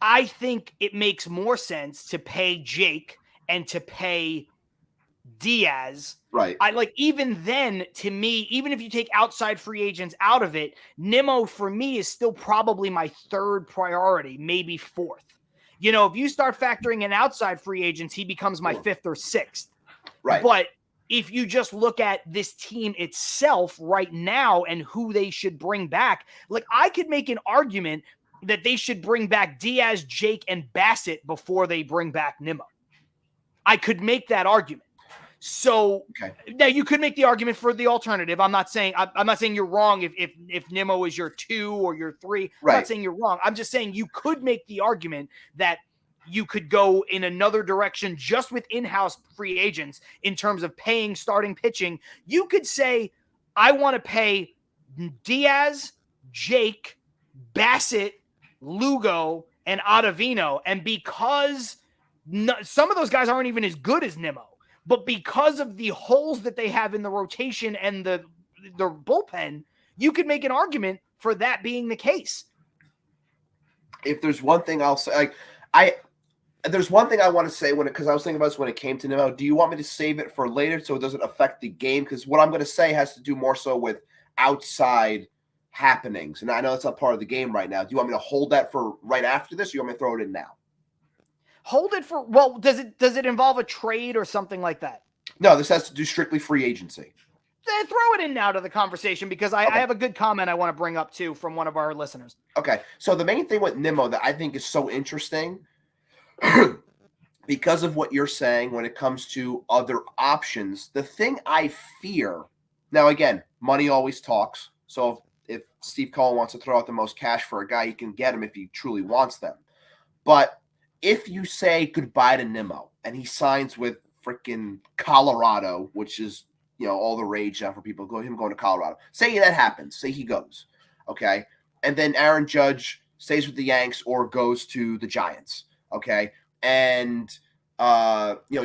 Speaker 1: I think it makes more sense to pay Jake and to pay Diaz.
Speaker 2: Right.
Speaker 1: Even then, to me, even if you take outside free agents out of it, Nimmo for me is still probably my third priority, maybe fourth. If you start factoring in outside free agents, he becomes my fifth or sixth.
Speaker 2: Right.
Speaker 1: But if you just look at this team itself right now and who they should bring back, I could make an argument that they should bring back Diaz, Jake, and Bassett before they bring back Nimmo. I could make that argument. So
Speaker 2: Okay.
Speaker 1: now you could make the argument for the alternative. I'm not saying you're wrong if Nimmo is your 2 or your 3.
Speaker 2: Right.
Speaker 1: I'm not saying you're wrong. I'm just saying you could make the argument that you could go in another direction just with in-house free agents in terms of paying starting pitching. You could say, I want to pay Diaz, Jake, Bassett, Lugo, and Ottavino. And because some of those guys aren't even as good as Nimmo, but because of the holes that they have in the rotation and the bullpen, you could make an argument for that being the case.
Speaker 2: If there's one thing I'll say, there's one thing I want to say because I was thinking about this when it came to Nimmo. Do you want me to save it for later so it doesn't affect the game? Because what I'm going to say has to do more so with outside happenings, and I know it's not part of the game right now. Do you want me to hold that for right after this, or you want me to throw it in now?
Speaker 1: Hold it for, well, does it involve a trade or something like that?
Speaker 2: No, this has to do strictly free agency.
Speaker 1: Then throw it in now to the conversation because I have a good comment I want to bring up too from one of our listeners.
Speaker 2: Okay, so the main thing with Nimmo that I think is so interesting because of what you're saying when it comes to other options, the thing I fear, now again, money always talks. So if Steve Cohen wants to throw out the most cash for a guy, he can get him if he truly wants them. But if you say goodbye to Nimmo and he signs with freaking Colorado, which is, all the rage now for people, him going to Colorado. Say that happens. Say he goes. Okay. And then Aaron Judge stays with the Yanks or goes to the Giants. Okay. And,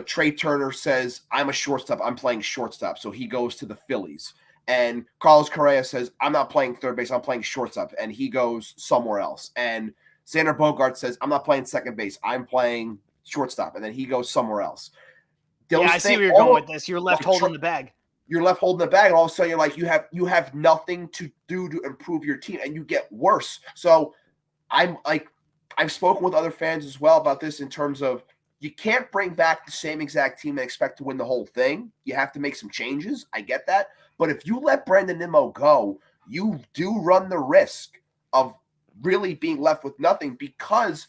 Speaker 2: Trey Turner says, I'm a shortstop. I'm playing shortstop. So he goes to the Phillies. And Carlos Correa says, I'm not playing third base. I'm playing shortstop. And he goes somewhere else. And Xander Bogaerts says, I'm not playing second base. I'm playing shortstop. And then he goes somewhere else.
Speaker 1: I see where you're going with this. You're left holding the bag.
Speaker 2: You're left holding the bag, and all of a sudden you're like, you have nothing to do to improve your team, and you get worse. So I'm like, I've spoken with other fans as well about this in terms of you can't bring back the same exact team and expect to win the whole thing. You have to make some changes. I get that. But if you let Brandon Nimmo go, you do run the risk of really being left with nothing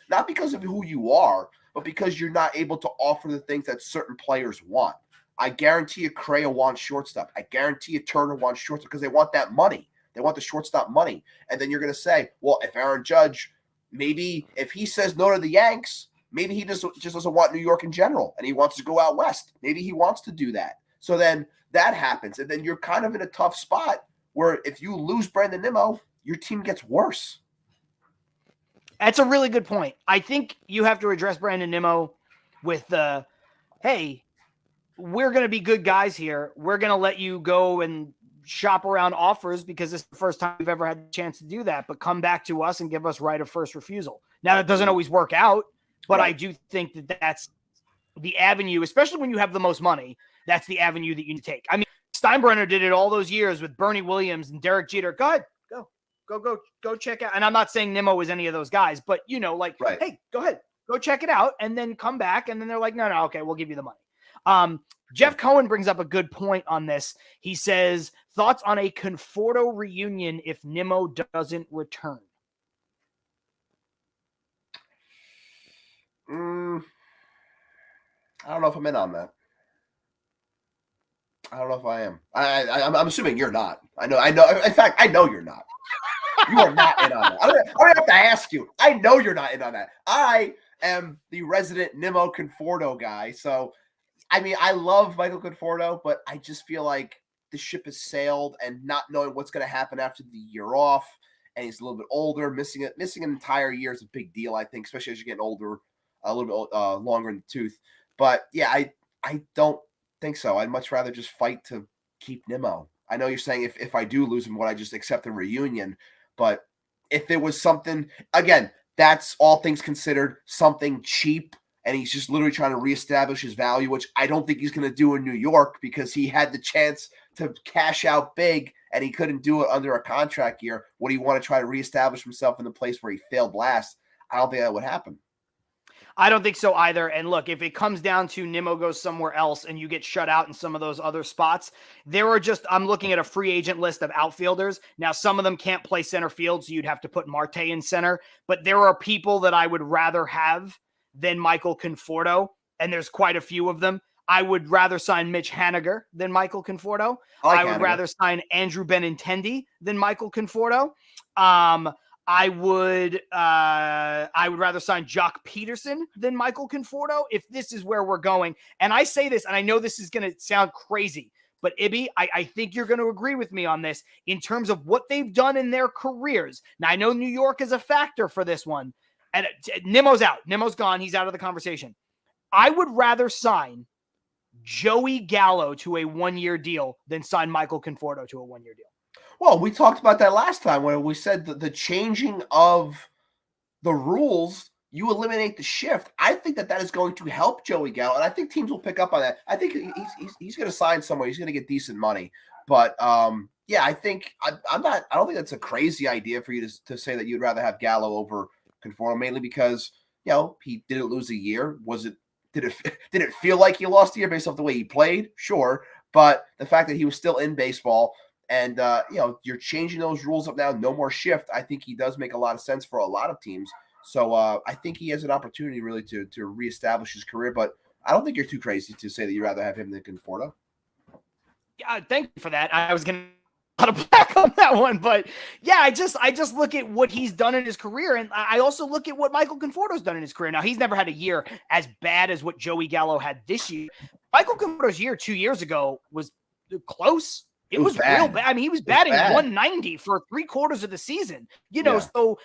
Speaker 2: not because of who you are, but because you're not able to offer the things that certain players want. I guarantee you Correa wants shortstop. I guarantee you Turner wants shortstop because they want that money. They want the shortstop money. And then you're going to say, well, if Aaron Judge, maybe if he says no to the Yanks, maybe he just doesn't want New York in general and he wants to go out west. Maybe he wants to do that. So then that happens. And then you're kind of in a tough spot where if you lose Brandon Nimmo, your team gets worse.
Speaker 1: That's a really good point. I think you have to address Brandon Nimmo with the, hey, we're going to be good guys here. We're going to let you go and shop around offers because this is the first time we've ever had the chance to do that, but come back to us and give us right of first refusal. Now, that doesn't always work out, but right. I do think that that's the avenue, especially when you have the most money. That's the avenue that you need to take. I mean, Steinbrenner did it all those years with Bernie Williams and Derek Jeter. Go ahead. Go check out. And I'm not saying Nimmo is any of those guys, but right. Hey, go ahead, go check it out and then come back. And then they're like, no, okay, we'll give you the money. Jeff Cohen brings up a good point on this. He says, thoughts on a Conforto reunion if Nimmo doesn't return?
Speaker 2: I don't know if I'm in on that. I don't know if I am. I'm assuming you're not. I know. In fact, I know you're not. You are not in on that. I don't have to ask you. I know you're not in on that. I am the resident Nimmo Conforto guy. So, I mean, I love Michael Conforto, but I just feel like the ship has sailed and not knowing what's going to happen after the year off. And he's a little bit older. Missing an entire year is a big deal, I think, especially as you're getting older, a little bit longer in the tooth. But, yeah, I don't think so. I'd much rather just fight to keep Nimmo. I know you're saying if I do lose him, would I just accept a reunion? But if it was something, again, that's all things considered, something cheap, and he's just literally trying to reestablish his value, which I don't think he's going to do in New York because he had the chance to cash out big and he couldn't do it under a contract year. Would he want to try to reestablish himself in the place where he failed last? I don't think that would happen.
Speaker 1: I don't think so either. And look, if it comes down to Nimmo goes somewhere else and you get shut out in some of those other spots, I'm looking at a free agent list of outfielders. Now, some of them can't play center field, so you'd have to put Marte in center. But there are people that I would rather have than Michael Conforto, and there's quite a few of them. I would rather sign Mitch Haniger than Michael Conforto. I would rather sign Andrew Benintendi than Michael Conforto. I would rather sign Jock Peterson than Michael Conforto if this is where we're going. And I say this, and I know this is going to sound crazy, but Ibby, I think you're going to agree with me on this in terms of what they've done in their careers. Now, I know New York is a factor for this one. And Nimmo's out. Nimmo's gone. He's out of the conversation. I would rather sign Joey Gallo to a 1-year deal than sign Michael Conforto to a 1-year deal.
Speaker 2: Well, we talked about that last time when we said that the changing of the rules, you eliminate the shift. I think that is going to help Joey Gallo, and I think teams will pick up on that. I think he's going to sign somewhere. He's going to get decent money. But, yeah, I think I don't think that's a crazy idea for you to say that you'd rather have Gallo over Conforto, mainly because, he didn't lose a year. Did it feel like he lost a year based off the way he played? Sure. But the fact that he was still in baseball and, you're changing those rules up now, no more shift, I think he does make a lot of sense for a lot of teams. So I think he has an opportunity really to reestablish his career. But I don't think you're too crazy to say that you'd rather have him than Conforto.
Speaker 1: Yeah, thank you for that. I was going to back on that one, but yeah, I just look at what he's done in his career, and I also look at what Michael Conforto's done in his career. Now, he's never had a year as bad as what Joey Gallo had this year. Michael Conforto's year 2 years ago was close. It was real bad. I mean, he was batting 190 for 3/4 of the season, so,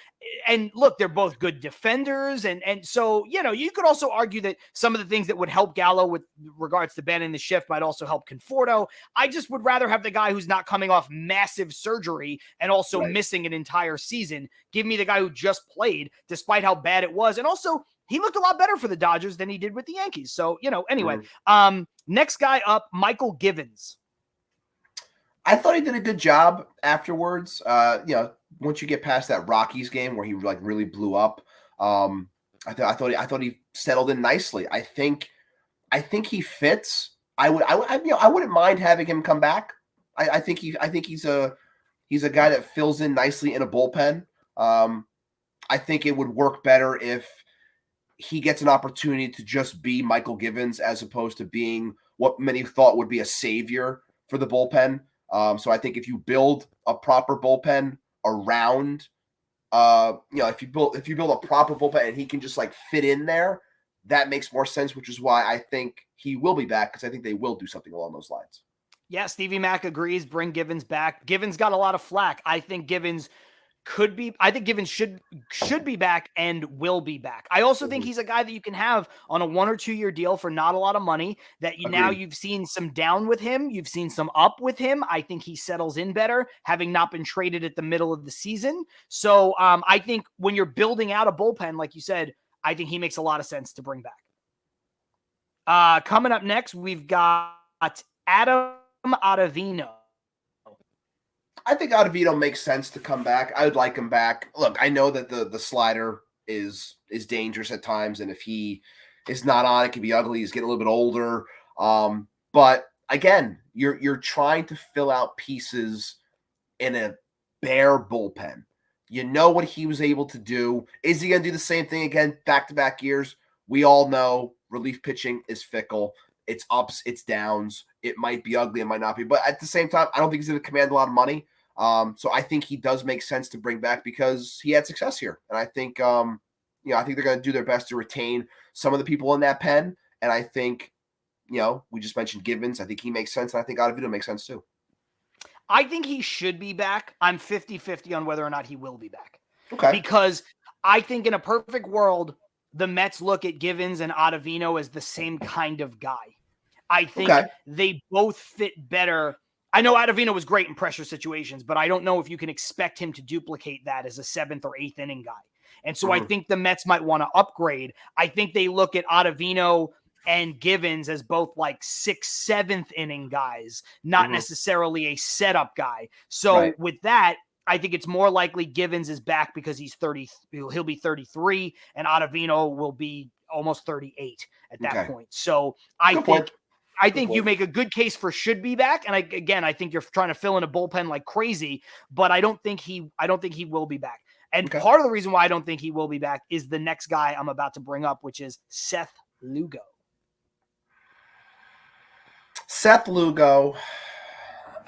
Speaker 1: and look, they're both good defenders. And so, you could also argue that some of the things that would help Gallo with regards to banning the shift might also help Conforto. I just would rather have the guy who's not coming off massive surgery and also missing an entire season. Give me the guy who just played despite how bad it was. And also, he looked a lot better for the Dodgers than he did with the Yankees. So, anyway, next guy up, Michael Givens.
Speaker 2: I thought he did a good job afterwards. Once you get past that Rockies game where he really blew up, I thought he settled in nicely. I think he fits. I wouldn't mind having him come back. I think he's a guy that fills in nicely in a bullpen. I think it would work better if he gets an opportunity to just be Michael Givens as opposed to being what many thought would be a savior for the bullpen. So I think if you build a proper bullpen around, if you build a proper bullpen and he can just fit in there, that makes more sense, which is why I think he will be back, because I think they will do something along those lines.
Speaker 1: Yeah, Stevie Mack agrees. Bring Givens back. Givens got a lot of flack. I think Givens should be back and will be back. I also think he's a guy that you can have on a 1 or 2 year deal for not a lot of money, that now you've seen some down with him. You've seen some up with him. I think he settles in better, having not been traded at the middle of the season. So I think when you're building out a bullpen, like you said, I think he makes a lot of sense to bring back. Coming up next, we've got Adam Ottavino.
Speaker 2: I think Ottavino makes sense to come back. I would like him back. Look, I know that the slider is dangerous at times, and if he is not on, it can be ugly. He's getting a little bit older. But again, you're trying to fill out pieces in a bare bullpen. You know what he was able to do. Is he going to do the same thing again back-to-back years? We all know relief pitching is fickle. It's ups, it's downs. It might be ugly, it might not be. But at the same time, I don't think he's going to command a lot of money. So I think he does make sense to bring back because he had success here. And I think, I think they're going to do their best to retain some of the people in that pen. And I think, we just mentioned Givens. I think he makes sense. And I think Ottavino makes sense too.
Speaker 1: I think he should be back. I'm 50-50 on whether or not he will be back.
Speaker 2: Okay.
Speaker 1: Because I think in a perfect world, the Mets look at Givens and Ottavino as the same kind of guy. I think they both fit better. I know Ottavino was great in pressure situations, but I don't know if you can expect him to duplicate that as a 7th or 8th inning guy. And so I think the Mets might want to upgrade. I think they look at Ottavino and Givens as both 6th, 7th inning guys, not necessarily a setup guy. So with that, I think it's more likely Givens is back because he's 30. He'll be 33, and Ottavino will be almost 38 at that point. So I think you make a good case for should be back. And I think you're trying to fill in a bullpen like crazy, but I don't think he will be back. And part of the reason why I don't think he will be back is the next guy I'm about to bring up, which is Seth Lugo.
Speaker 2: Seth Lugo,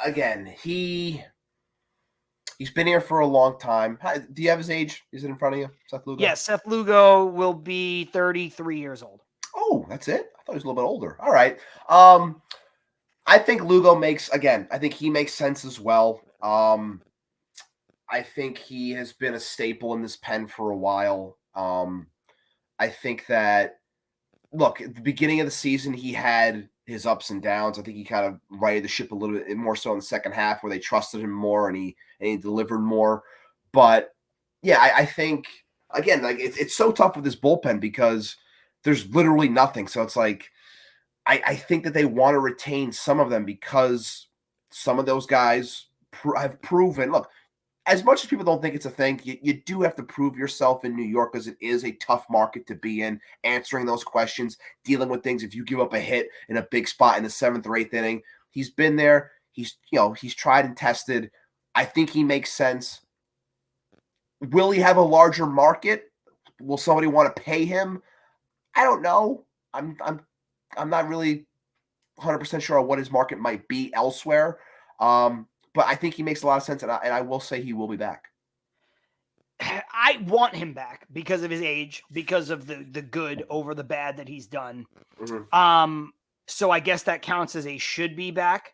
Speaker 2: again, he's been here for a long time. Do you have his age? Is it in front of you, Seth Lugo?
Speaker 1: Yes, Seth Lugo will be 33 years old.
Speaker 2: Oh, that's it? I thought he was a little bit older. All right. I think Lugo I think he makes sense as well. I think he has been a staple in this pen for a while. I think that, look, at the beginning of the season, he had his ups and downs. I think he kind of righted the ship a little bit more so in the second half where they trusted him more and he delivered more. But yeah, I think, again, like it's so tough with this bullpen because there's literally nothing. So it's like, I think that they want to retain some of them because some of those guys have proven, look, as much as people don't think it's a thing, you do have to prove yourself in New York because it is a tough market to be in, answering those questions, dealing with things. If you give up a hit in a big spot in the 7th or 8th inning, he's been there. He's tried and tested. I think he makes sense. Will he have a larger market? Will somebody want to pay him? I don't know. I'm not really 100% sure on what his market might be elsewhere. But I think he makes a lot of sense, and I will say he will be back.
Speaker 1: I want him back because of his age, because of the good over the bad that he's done.
Speaker 2: Mm-hmm.
Speaker 1: So I guess that counts as a should be back.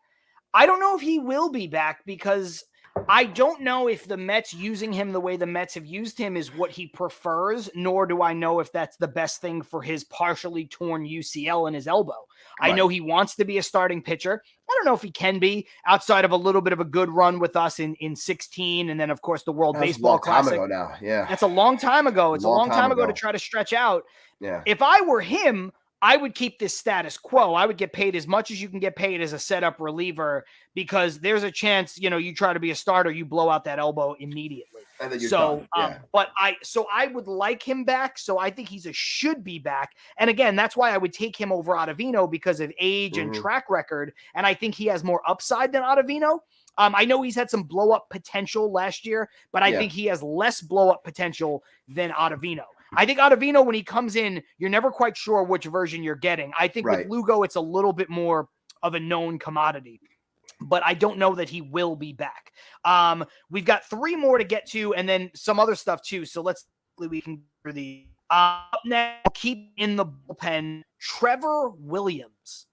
Speaker 1: I don't know if he will be back because I don't know if the Mets using him the way the Mets have used him is what he prefers, nor do I know if that's the best thing for his partially torn UCL in his elbow. Right. I know he wants to be a starting pitcher. I don't know if he can be outside of a little bit of a good run with us in 16. And then, of course, the World Baseball Classic.
Speaker 2: That's a long time ago now. Yeah.
Speaker 1: That's a long time ago. It's a long time ago to try to stretch out.
Speaker 2: Yeah.
Speaker 1: If I were him, I would keep this status quo. I would get paid as much as you can get paid as a setup reliever because there's a chance, you try to be a starter, you blow out that elbow immediately.
Speaker 2: And then you're done. Yeah.
Speaker 1: But I would like him back. So I think he's a should be back. And again, that's why I would take him over Ottavino because of age and track record. And I think he has more upside than Ottavino. I know he's had some blow up potential last year, but I think he has less blow up potential than Ottavino. I think Ottavino, when he comes in, you're never quite sure which version you're getting. I think with Lugo, it's a little bit more of a known commodity, but I don't know that he will be back. We've got 3 more to get to and then some other stuff too. So we can do the up next, keep in the bullpen, Trevor Williams.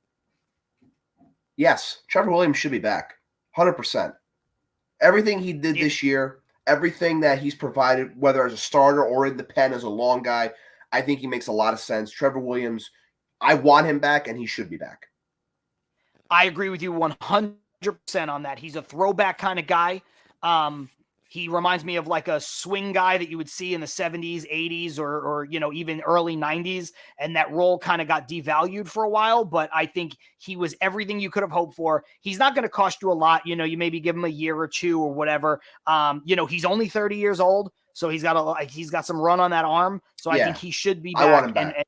Speaker 2: Yes, Trevor Williams should be back. 100%. Everything he did this year, everything that he's provided, whether as a starter or in the pen as a long guy, I think he makes a lot of sense. Trevor Williams, I want him back, and he should be back.
Speaker 1: I agree with you 100% on that. He's a throwback kind of guy. He reminds me of like a swing guy that you would see in the 70s, 80s, or even early 90s. And that role kind of got devalued for a while, but I think he was everything you could have hoped for. He's not going to cost you a lot. You maybe give him a year or 2 or whatever. He's only 30 years old, so he's got some run on that arm. So I think he should be back.
Speaker 2: I want him back.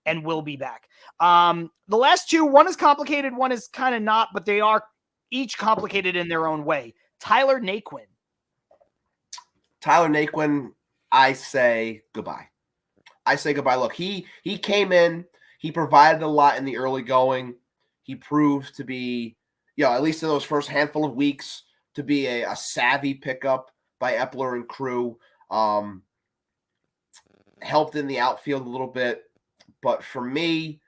Speaker 1: And will be back. The last 2, one is complicated, one is kind of not, but they are each complicated in their own way. Tyler Naquin.
Speaker 2: Tyler Naquin, I say goodbye. Look, he came in, he provided a lot in the early going. He proved to be, at least in those first handful of weeks, to be a savvy pickup by Epler and crew. Helped in the outfield a little bit. But for me,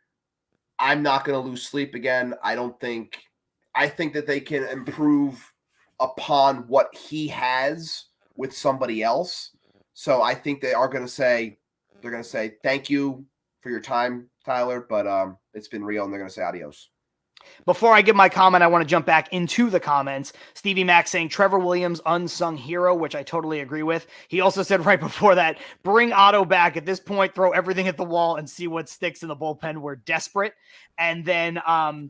Speaker 2: I'm not going to lose sleep again. I think that they can improve upon what he has with somebody else. So I think they're going to say thank you for your time, Tyler, but it's been real, and they're going to say adios.
Speaker 1: Before I give my comment, I want to jump back into the comments. Stevie Mack saying Trevor Williams, unsung hero, which I totally agree with. He also said right before that, bring Otto back at this point, throw everything at the wall and see what sticks in the bullpen. We're desperate. And then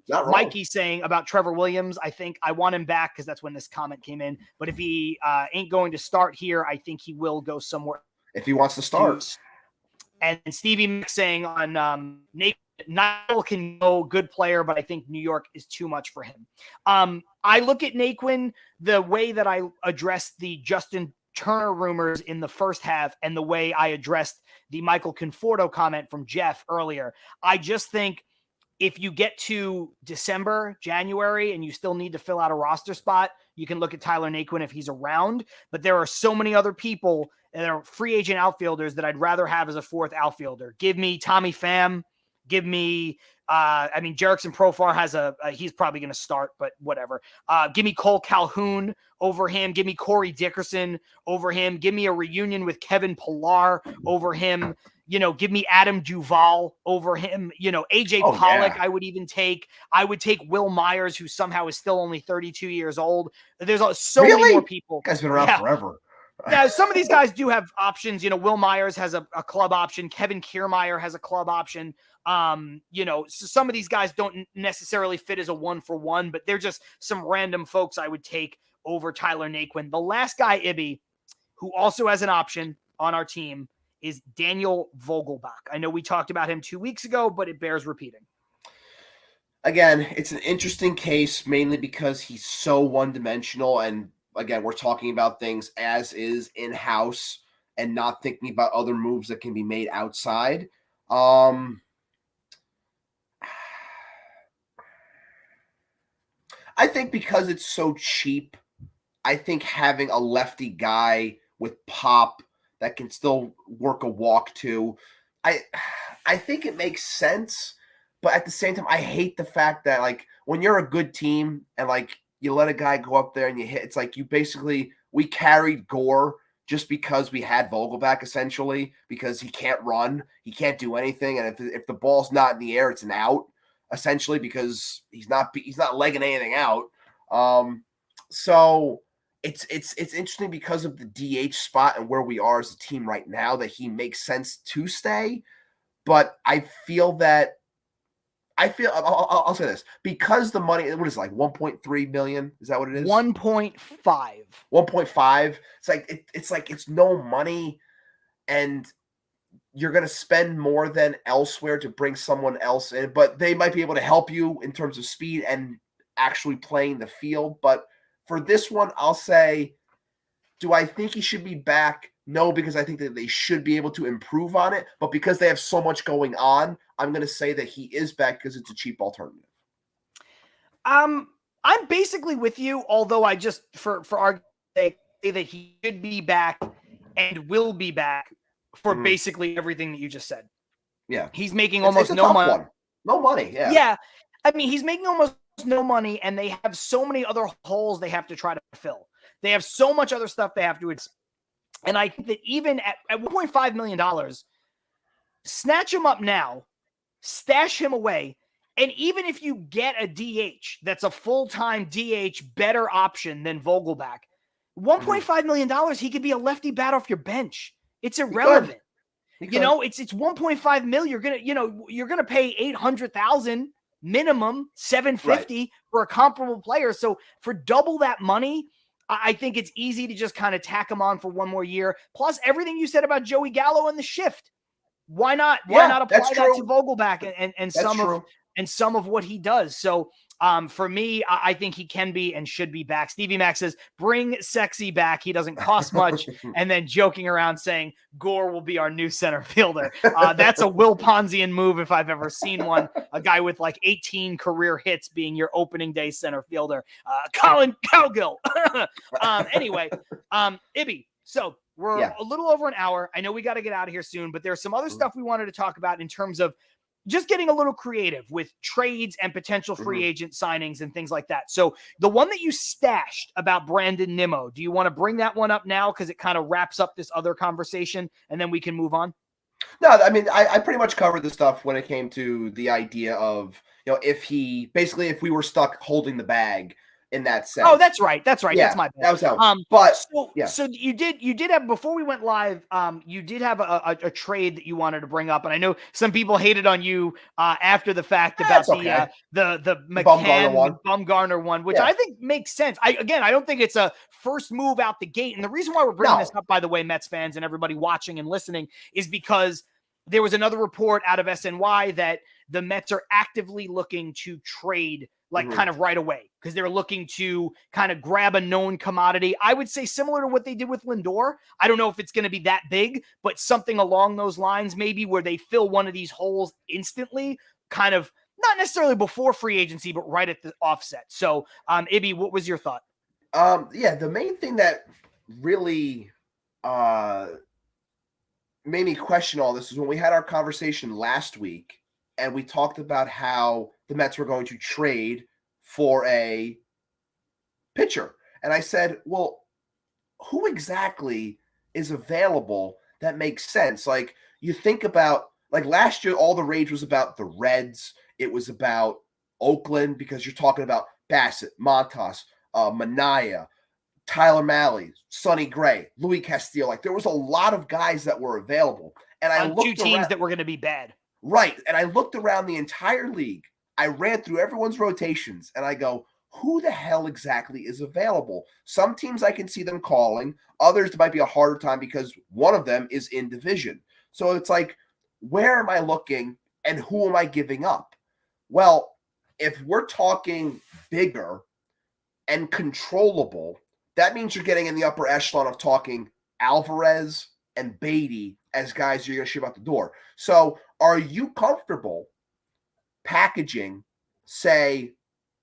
Speaker 1: Mikey saying about Trevor Williams, I think I want him back because that's when this comment came in. But if he ain't going to start here, I think he will go somewhere.
Speaker 2: If he wants to start.
Speaker 1: And Stevie Mack saying on Nate, Niall can go, good player, but I think New York is too much for him. I look at Naquin the way that I addressed the Justin Turner rumors in the first half and the way I addressed the Michael Conforto comment from Jeff earlier. I just think if you get to December, January, and you still need to fill out a roster spot, you can look at Tyler Naquin if he's around. But there are so many other people that are free agent outfielders that I'd rather have as a fourth outfielder. Give me Tommy Pham. Give me, Jerickson Profar has he's probably going to start, but whatever. Give me Cole Calhoun over him. Give me Corey Dickerson over him. Give me a reunion with Kevin Pillar over him. Give me Adam Duvall over him. AJ Pollock, yeah. I would take Will Myers, who somehow is still only 32 years old. There's so many more people.
Speaker 2: Guy's been around forever.
Speaker 1: Yeah, some of these guys do have options. Will Myers has a club option. Kevin Kiermaier has a club option. So some of these guys don't necessarily fit as a 1-for-1, but they're just some random folks I would take over Tyler Naquin. The last guy, Ibby, who also has an option on our team, is Daniel Vogelbach. I know we talked about him 2 weeks ago, but it bears repeating.
Speaker 2: Again, it's an interesting case, mainly because he's so one-dimensional, and again, we're talking about things as is in-house and not thinking about other moves that can be made outside. I think because it's so cheap, I think having a lefty guy with pop that can still work a walk too, I think it makes sense. But at the same time, I hate the fact that, like, when you're a good team and, like, you let a guy go up there and you hit, it's like we carried Gore just because we had Vogelbach, essentially, because he can't run, he can't do anything, and if the ball's not in the air, it's an out, essentially, because he's not legging anything out. So it's interesting because of the DH spot and where we are as a team right now that he makes sense to stay. But I'll say this, because the money, what is it, like 1.3 million? Is that what it is?
Speaker 1: 1.5.
Speaker 2: 1.5. It's like it's no money, and you're going to spend more than elsewhere to bring someone else in, but they might be able to help you in terms of speed and actually playing the field. But for this one, I'll say, do I think he should be back? No, because I think that they should be able to improve on it. But because they have so much going on, I'm going to say that he is back because it's a cheap alternative.
Speaker 1: I'm basically with you, although I just, for argument's sake, say that he should be back and will be back for basically everything that you just said.
Speaker 2: Yeah.
Speaker 1: He's making almost no money.
Speaker 2: One. No money, yeah.
Speaker 1: Yeah. I mean, he's making almost no money, and they have so many other holes they have to try to fill. They have so much other stuff they have to. And I think that even at $1.5 million, snatch him up now, stash him away, and even if you get a DH that's a full-time DH better option than Vogelbach, $1.5 million, he could be a lefty bat off your bench. It's irrelevant. It's 1.5 mil. You're gonna pay $800,000 minimum, $750 for a comparable player. So for double that money, I think it's easy to just kind of tack him on for one more year. Plus everything you said about Joey Gallo and the shift. Why not apply that to Vogelbach and some of what he does? So for me, I think he can be and should be back. Stevie Mac says, bring Sexy back. He doesn't cost much. And then joking around saying Gore will be our new center fielder. That's a Will Ponzian move if I've ever seen one. A guy with like 18 career hits being your opening day center fielder. Colin Cowgill. Anyway, Ibby. So we're a little over an hour. I know we got to get out of here soon, but there's some other stuff we wanted to talk about in terms of just getting a little creative with trades and potential free agent signings and things like that. So the one that you stashed about Brandon Nimmo, do you want to bring that one up now? Because it kind of wraps up this other conversation and then we can move on.
Speaker 2: No, I mean, I pretty much covered the stuff when it came to the idea of, if we were stuck holding the bag in that sense.
Speaker 1: Oh, that's right. Yeah, that's my bad.
Speaker 2: That was how.
Speaker 1: So you did have, before we went live, you did have a trade that you wanted to bring up, and I know some people hated on you after the fact about the McCann Bumgarner one, which I think makes sense. I don't think it's a first move out the gate, and the reason why we're bringing this up, by the way, Mets fans and everybody watching and listening, is because there was another report out of SNY that the Mets are actively looking to trade kind of right away because they're looking to kind of grab a known commodity. I would say similar to what they did with Lindor. I don't know if it's going to be that big, but something along those lines, maybe where they fill one of these holes instantly, kind of not necessarily before free agency, but right at the offset. So, Ibby, what was your thought?
Speaker 2: Yeah, the main thing that really made me question all this is when we had our conversation last week and we talked about how the Mets were going to trade for a pitcher. And I said, well, who exactly is available that makes sense? Like, you think about, like, last year, all the rage was about the Reds. It was about Oakland because you're talking about Bassett, Montas, Manaea, Tyler Malley, Sonny Gray, Louis Castillo. Like, there was a lot of guys that were available. And I
Speaker 1: On
Speaker 2: looked
Speaker 1: two teams
Speaker 2: around,
Speaker 1: that were going to be bad.
Speaker 2: right. And I looked around the entire league. I ran through everyone's rotations and I go, who the hell exactly is available? Some teams I can see them calling. Others might be a harder time because one of them is in division. So it's like, where am I looking and who am I giving up? Well, if we're talking bigger and controllable, that means you're getting in the upper echelon of talking Alvarez and Beatty as guys you're going to ship out the door. So are you comfortable packaging, say,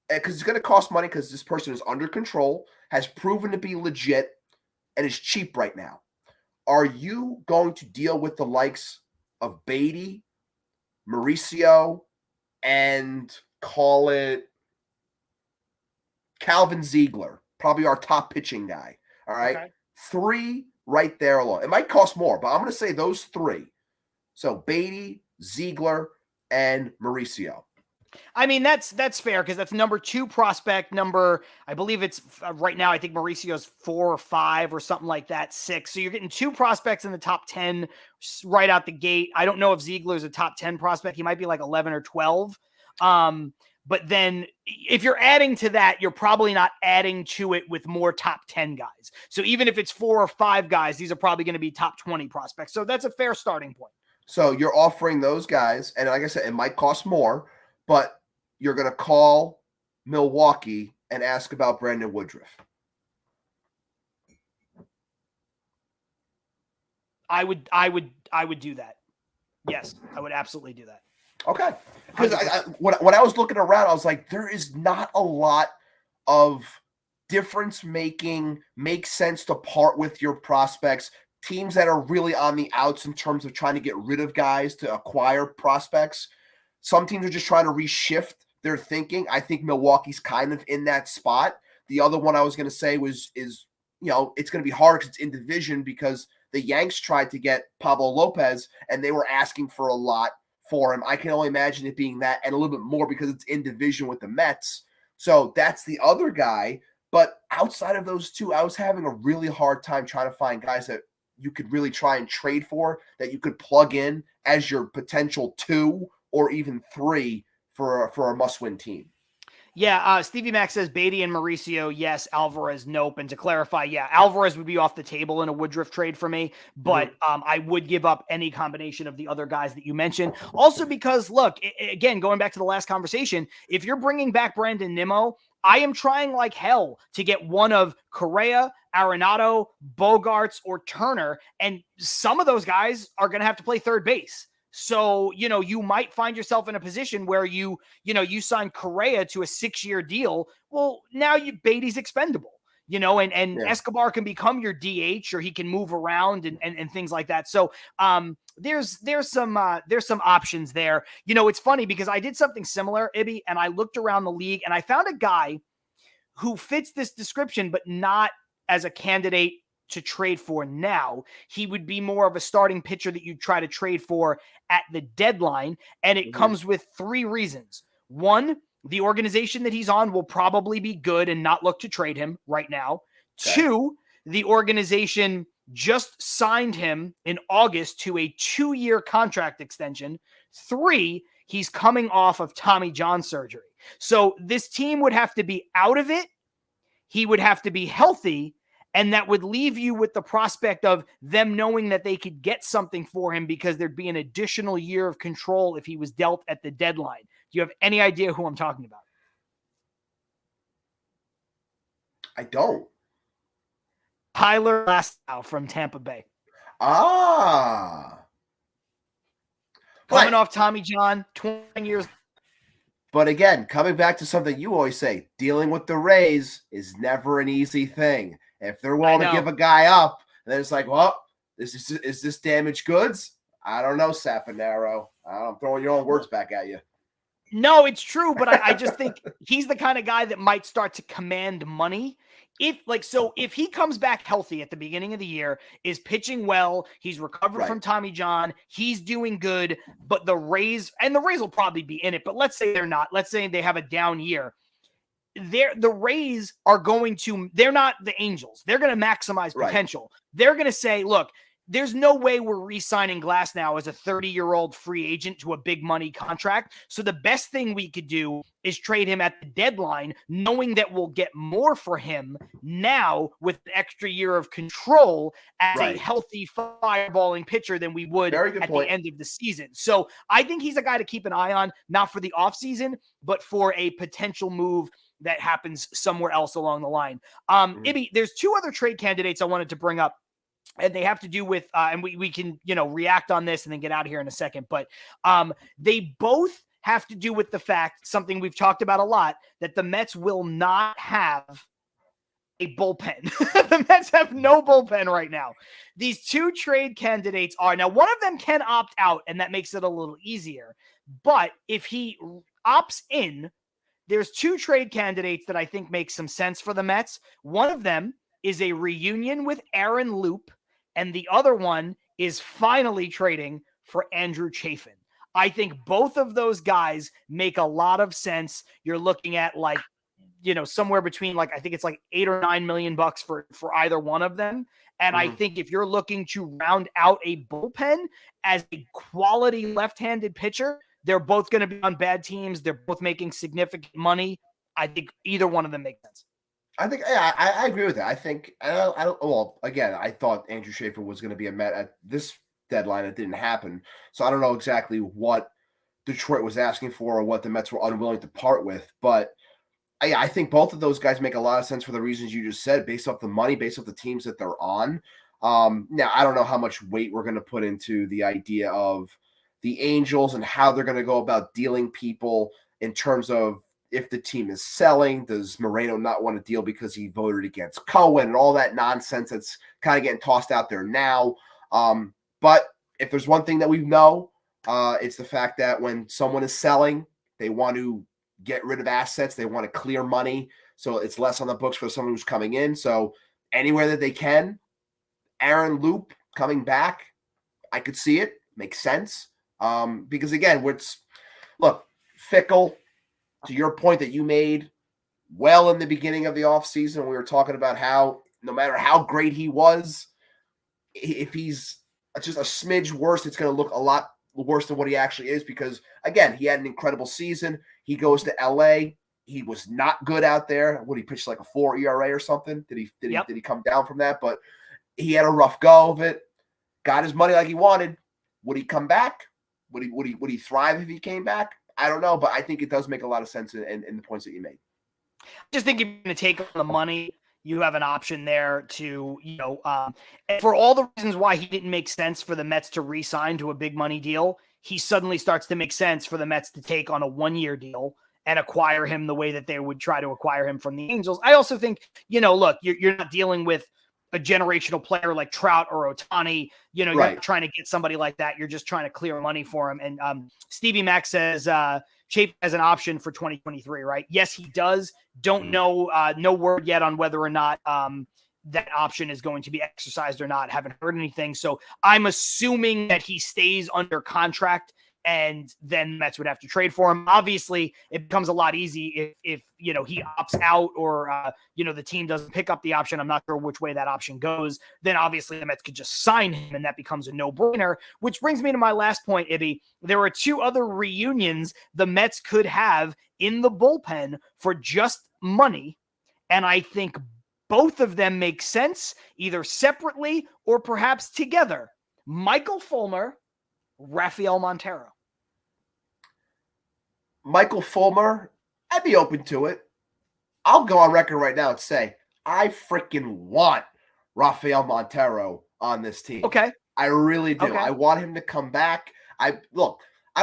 Speaker 2: because it's going to cost money because this person is under control, has proven to be legit, and is cheap right now. Are you going to deal with the likes of Beatty, Mauricio, and call it Calvin Ziegler, probably our top pitching guy? All right. Okay. 3 right there alone. It might cost more, but I'm going to say those 3. So Beatty, Ziegler, and Mauricio.
Speaker 1: I mean, that's fair because that's number 2 prospect. I believe it's right now, I think Mauricio's 4 or 5 or something like that, 6. So you're getting 2 prospects in the top 10 right out the gate. I don't know if Ziegler's a top 10 prospect. He might be like 11 or 12. But then if you're adding to that, you're probably not adding to it with more top 10 guys. So even if it's 4 or 5 guys, these are probably going to be top 20 prospects. So that's a fair starting point.
Speaker 2: So you're offering those guys, and like I said, it might cost more, but you're going to call Milwaukee and ask about Brandon Woodruff.
Speaker 1: I would do that. Yes, I would absolutely do that.
Speaker 2: Okay. Because when I was looking around, I was like, there is not a lot of difference making, makes sense to part with your prospects. Teams that are really on the outs in terms of trying to get rid of guys to acquire prospects. Some teams are just trying to reshift their thinking. I think Milwaukee's kind of in that spot. The other one I was going to say is it's going to be hard because it's in division because the Yanks tried to get Pablo Lopez and they were asking for a lot for him. I can only imagine it being that and a little bit more because it's in division with the Mets. So that's the other guy. But outside of those 2, I was having a really hard time trying to find guys that you could really try and trade for, that you could plug in as your potential 2 or even 3 for a must-win team.
Speaker 1: Yeah, Stevie Mac says Beatty and Mauricio, yes. Alvarez, nope. And to clarify, yeah, Alvarez would be off the table in a Woodruff trade for me, but I would give up any combination of the other guys that you mentioned. Also because, look, again, going back to the last conversation, if you're bringing back Brandon Nimmo, I am trying like hell to get one of Correa, Arenado, Bogarts, or Turner, and some of those guys are going to have to play third base. So, you might find yourself in a position where you sign Correa to a 6-year deal. Well, now Beatty's expendable, and Escobar can become your DH or he can move around and things like that. So, there's some options there. It's funny because I did something similar, Ibby, and I looked around the league and I found a guy who fits this description, but not as a candidate to trade for now. He would be more of a starting pitcher that you try to trade for at the deadline. And it comes with 3 reasons. 1, the organization that he's on will probably be good and not look to trade him right now. Okay. 2, the organization just signed him in August to a 2-year contract extension. 3, he's coming off of Tommy John surgery. So this team would have to be out of it. He would have to be healthy. And that would leave you with the prospect of them knowing that they could get something for him because there'd be an additional year of control if he was dealt at the deadline. Do you have any idea who I'm talking about?
Speaker 2: I don't.
Speaker 1: Tyler Glasnow from Tampa Bay.
Speaker 2: Ah.
Speaker 1: Coming off Tommy John, 20 years.
Speaker 2: But again, coming back to something you always say, dealing with the Rays is never an easy thing. If they're willing to give a guy up, then it's like, well, is this damaged goods? I don't know, Saponaro. I'm throwing your own words back at you.
Speaker 1: No, it's true, but I just think he's the kind of guy that might start to command money. If he comes back healthy at the beginning of the year, is pitching well, he's recovered from Tommy John, he's doing good, but the Rays will probably be in it, but let's say they're not. Let's say they have a down year. The Rays they're not the Angels. They're going to maximize potential. They're going to say, look, there's no way we're re-signing Glass now as a 30-year-old free agent to a big money contract. So the best thing we could do is trade him at the deadline, knowing that we'll get more for him now with an extra year of control as a healthy fireballing pitcher than we would at the end of the season. So I think he's a guy to keep an eye on, not for the offseason, but for a potential move that happens somewhere else along the line. Ibby, there's two other trade candidates I wanted to bring up. And they have to do with, and we can, react on this and then get out of here in a second. But they both have to do with the fact, something we've talked about a lot, that the Mets will not have a bullpen. The Mets have no bullpen right now. These two trade candidates are, now one of them can opt out, and that makes it a little easier. But if he opts in, there's two trade candidates that I think make some sense for the Mets. One of them is a reunion with Aaron Loop, and the other one is finally trading for Andrew Chafin. I think both of those guys make a lot of sense. You're looking at somewhere between I think it's $8 or $9 million for either one of them. And I think if you're looking to round out a bullpen as a quality left-handed pitcher, they're both going to be on bad teams. They're both making significant money. I think either one of them makes sense.
Speaker 2: I think, I agree with that. I think, I thought Andrew Chafin was going to be a Met at this deadline. It didn't happen. So I don't know exactly what Detroit was asking for or what the Mets were unwilling to part with. But I think both of those guys make a lot of sense for the reasons you just said, based off the money, based off the teams that they're on. Now, I don't know how much weight we're going to put into the idea of the Angels and how they're going to go about dealing people in terms of, if the team is selling, does Moreno not want to deal because he voted against Cohen and all that nonsense that's kind of getting tossed out there now. But if there's one thing that we know, it's the fact that when someone is selling, they want to get rid of assets. They want to clear money. So it's less on the books for someone who's coming in. So anywhere that they can, Aaron Loop coming back, I could see it. Makes sense. Because again, Fickle, to your point that you made well in the beginning of the offseason, we were talking about how no matter how great he was, if he's just a smidge worse, it's going to look a lot worse than what he actually is because, again, he had an incredible season. He goes to L.A. He was not good out there. He pitched like a 4 ERA or something? Did he come down from that? But he had a rough go of it. Got his money like he wanted. Would he come back? Would he thrive if he came back? I don't know, but I think it does make a lot of sense in the points that you made.
Speaker 1: I just think if you're going to take on the money, you have an option there to, and for all the reasons why he didn't make sense for the Mets to re-sign to a big money deal, he suddenly starts to make sense for the Mets to take on a 1-year deal and acquire him the way that they would try to acquire him from the Angels. I also think, look, you're not dealing with a generational player like Trout or Ohtani, you're not trying to get somebody like that. You're just trying to clear money for him. And Stevie Mack says Chafin has an option for 2023, right? Yes, he does. Don't know, no word yet on whether or not that option is going to be exercised or not. Haven't heard anything. So I'm assuming that he stays under contract and then Mets would have to trade for him. Obviously, it becomes a lot easy if he opts out or the team doesn't pick up the option. I'm not sure which way that option goes. Then obviously the Mets could just sign him, and that becomes a no-brainer. Which brings me to my last point, Ibby. There are two other reunions the Mets could have in the bullpen for just money, and I think both of them make sense, either separately or perhaps together. Michael Fulmer, Rafael Montero.
Speaker 2: Michael Fulmer, I'd be open to it. I'll go on record right now and say I freaking want Rafael Montero on this team.
Speaker 1: Okay.
Speaker 2: I really do.
Speaker 1: Okay.
Speaker 2: I want him to come back. I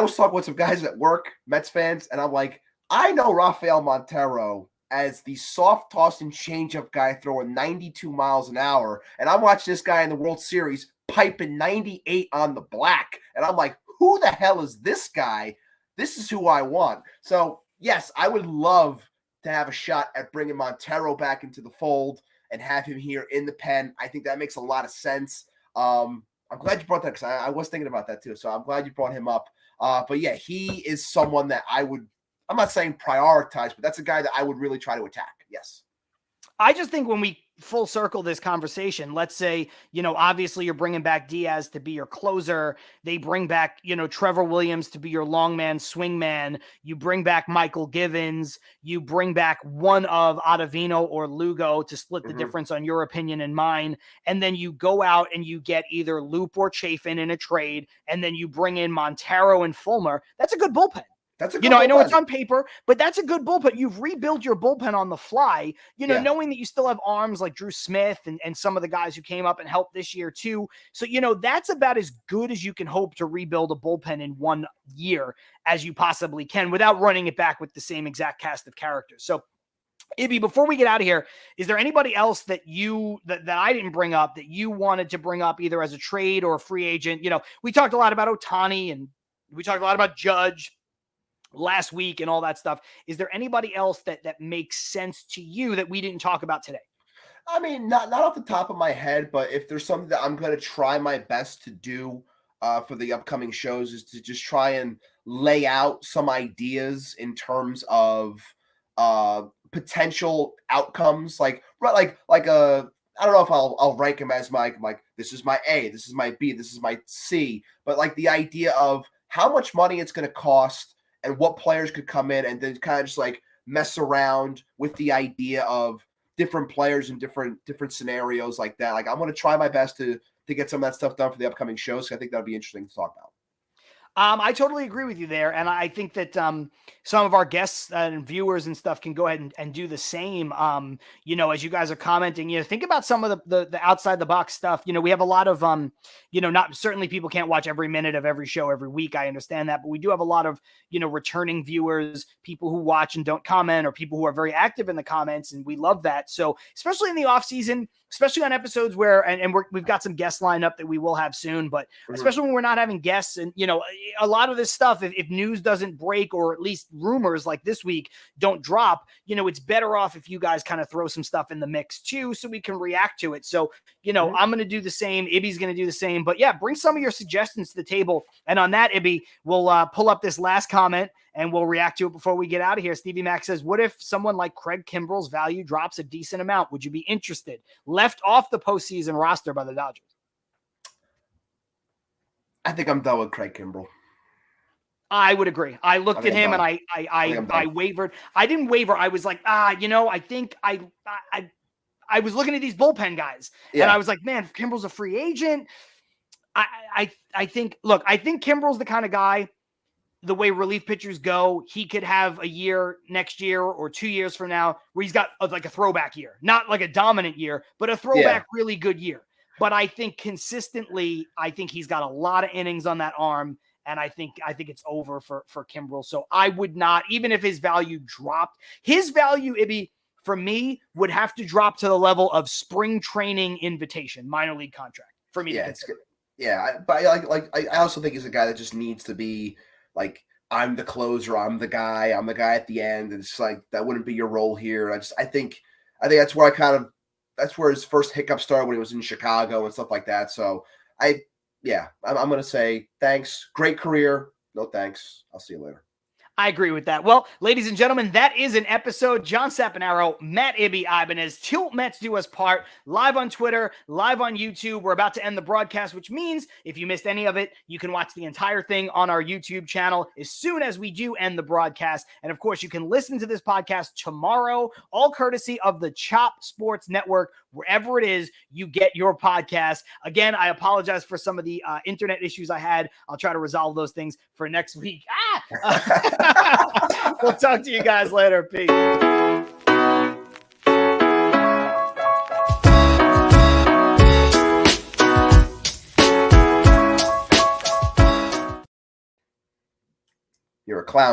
Speaker 2: was talking with some guys at work, Mets fans, and I'm like, I know Rafael Montero as the soft toss and changeup guy throwing 92 miles an hour, and I'm watching this guy in the World Series piping 98 on the black, and I'm like, who the hell is this guy? This is who I want. So, yes, I would love to have a shot at bringing Montero back into the fold and have him here in the pen. I think that makes a lot of sense. I'm glad you brought that because I was thinking about that too. So I'm glad you brought him up. But yeah, he is someone that I'm not saying prioritize, but that's a guy that I would really try to attack. Yes.
Speaker 1: I just think when we full circle this conversation, let's say, obviously you're bringing back Diaz to be your closer. They bring back, Trevor Williams to be your long man, swing man. You bring back Michael Givens. You bring back one of Ottavino or Lugo to split the difference on your opinion and mine. And then you go out and you get either Loop or Chafin in a trade. And then you bring in Montero and Fulmer. That's a good bullpen.
Speaker 2: That's a good bullpen.
Speaker 1: I know it's on paper, but that's a good bullpen. You've rebuilt your bullpen on the fly, knowing that you still have arms like Drew Smith and some of the guys who came up and helped this year too. So, that's about as good as you can hope to rebuild a bullpen in 1 year as you possibly can without running it back with the same exact cast of characters. So, Ibby, before we get out of here, is there anybody else that that I didn't bring up that you wanted to bring up either as a trade or a free agent? We talked a lot about Ohtani and we talked a lot about Judge last week and all that stuff. Is there anybody else that makes sense to you that we didn't talk about today?
Speaker 2: I mean, not off the top of my head, but if there's something that I'm going to try my best to do for the upcoming shows is to just try and lay out some ideas in terms of potential outcomes. I don't know if I'll rank them as like this is my A, this is my B, this is my C, but like the idea of how much money it's going to cost and what players could come in, and then kind of just like mess around with the idea of different players in different scenarios like that. Like I'm going to try my best to get some of that stuff done for the upcoming shows. I think that'll be interesting to talk about.
Speaker 1: I totally agree with you there. And I think that some of our guests and viewers and stuff can go ahead and do the same. As you guys are commenting, think about some of the outside the box stuff. We have a lot of, not certainly people can't watch every minute of every show every week. I understand that, but we do have a lot of, returning viewers, people who watch and don't comment, or people who are very active in the comments. And we love that. So especially in the off season, especially on episodes where, we've got some guests lined up that we will have soon, but especially when we're not having guests and, a lot of this stuff, if news doesn't break or at least rumors like this week don't drop, it's better off if you guys kind of throw some stuff in the mix too, so we can react to it. So, I'm going to do the same. Ibby's going to do the same, but yeah, bring some of your suggestions to the table. And on that, Ibby, we'll pull up this last comment and we'll react to it before we get out of here. Stevie Mac says, what if someone like Craig Kimbrell's value drops a decent amount? Would you be interested? Left off the postseason roster by the Dodgers.
Speaker 2: I think I'm done with Craig Kimbrell.
Speaker 1: I would agree. I looked at him and I wavered. I didn't waver. I was like, I think I was looking at these bullpen guys and I was like, man, Kimbrell's a free agent. I think Kimbrell's the kind of guy, the way relief pitchers go, he could have a year next year or 2 years from now where he's got like a throwback year, not like a dominant year, but a throwback really good year. But I think consistently, he's got a lot of innings on that arm. And I think it's over for Kimbrell. So I would not, even if his value dropped, his value, Ibby, for me, would have to drop to the level of spring training invitation, minor league contract for me.
Speaker 2: Yeah, it's good. Yeah, but I also think he's a guy that just needs to be like, I'm the closer, I'm the guy at the end. And it's like, that wouldn't be your role here. I think that's where that's where his first hiccup started when he was in Chicago and stuff like that. So I'm going to say thanks. Great career. No thanks. I'll see you later.
Speaker 1: I agree with that. Well, ladies and gentlemen, that is an episode. John Sapanaro, Matt Ibby Ibanez, Till Mets Do Us Part, live on Twitter, live on YouTube. We're about to end the broadcast, which means if you missed any of it, you can watch the entire thing on our YouTube channel as soon as we do end the broadcast. And of course, you can listen to this podcast tomorrow, all courtesy of the Chop Sports Network, wherever it is you get your podcast. Again, I apologize for some of the internet issues I had. I'll try to resolve those things for next week. We'll talk to you guys later. Peace.
Speaker 2: You're a clown.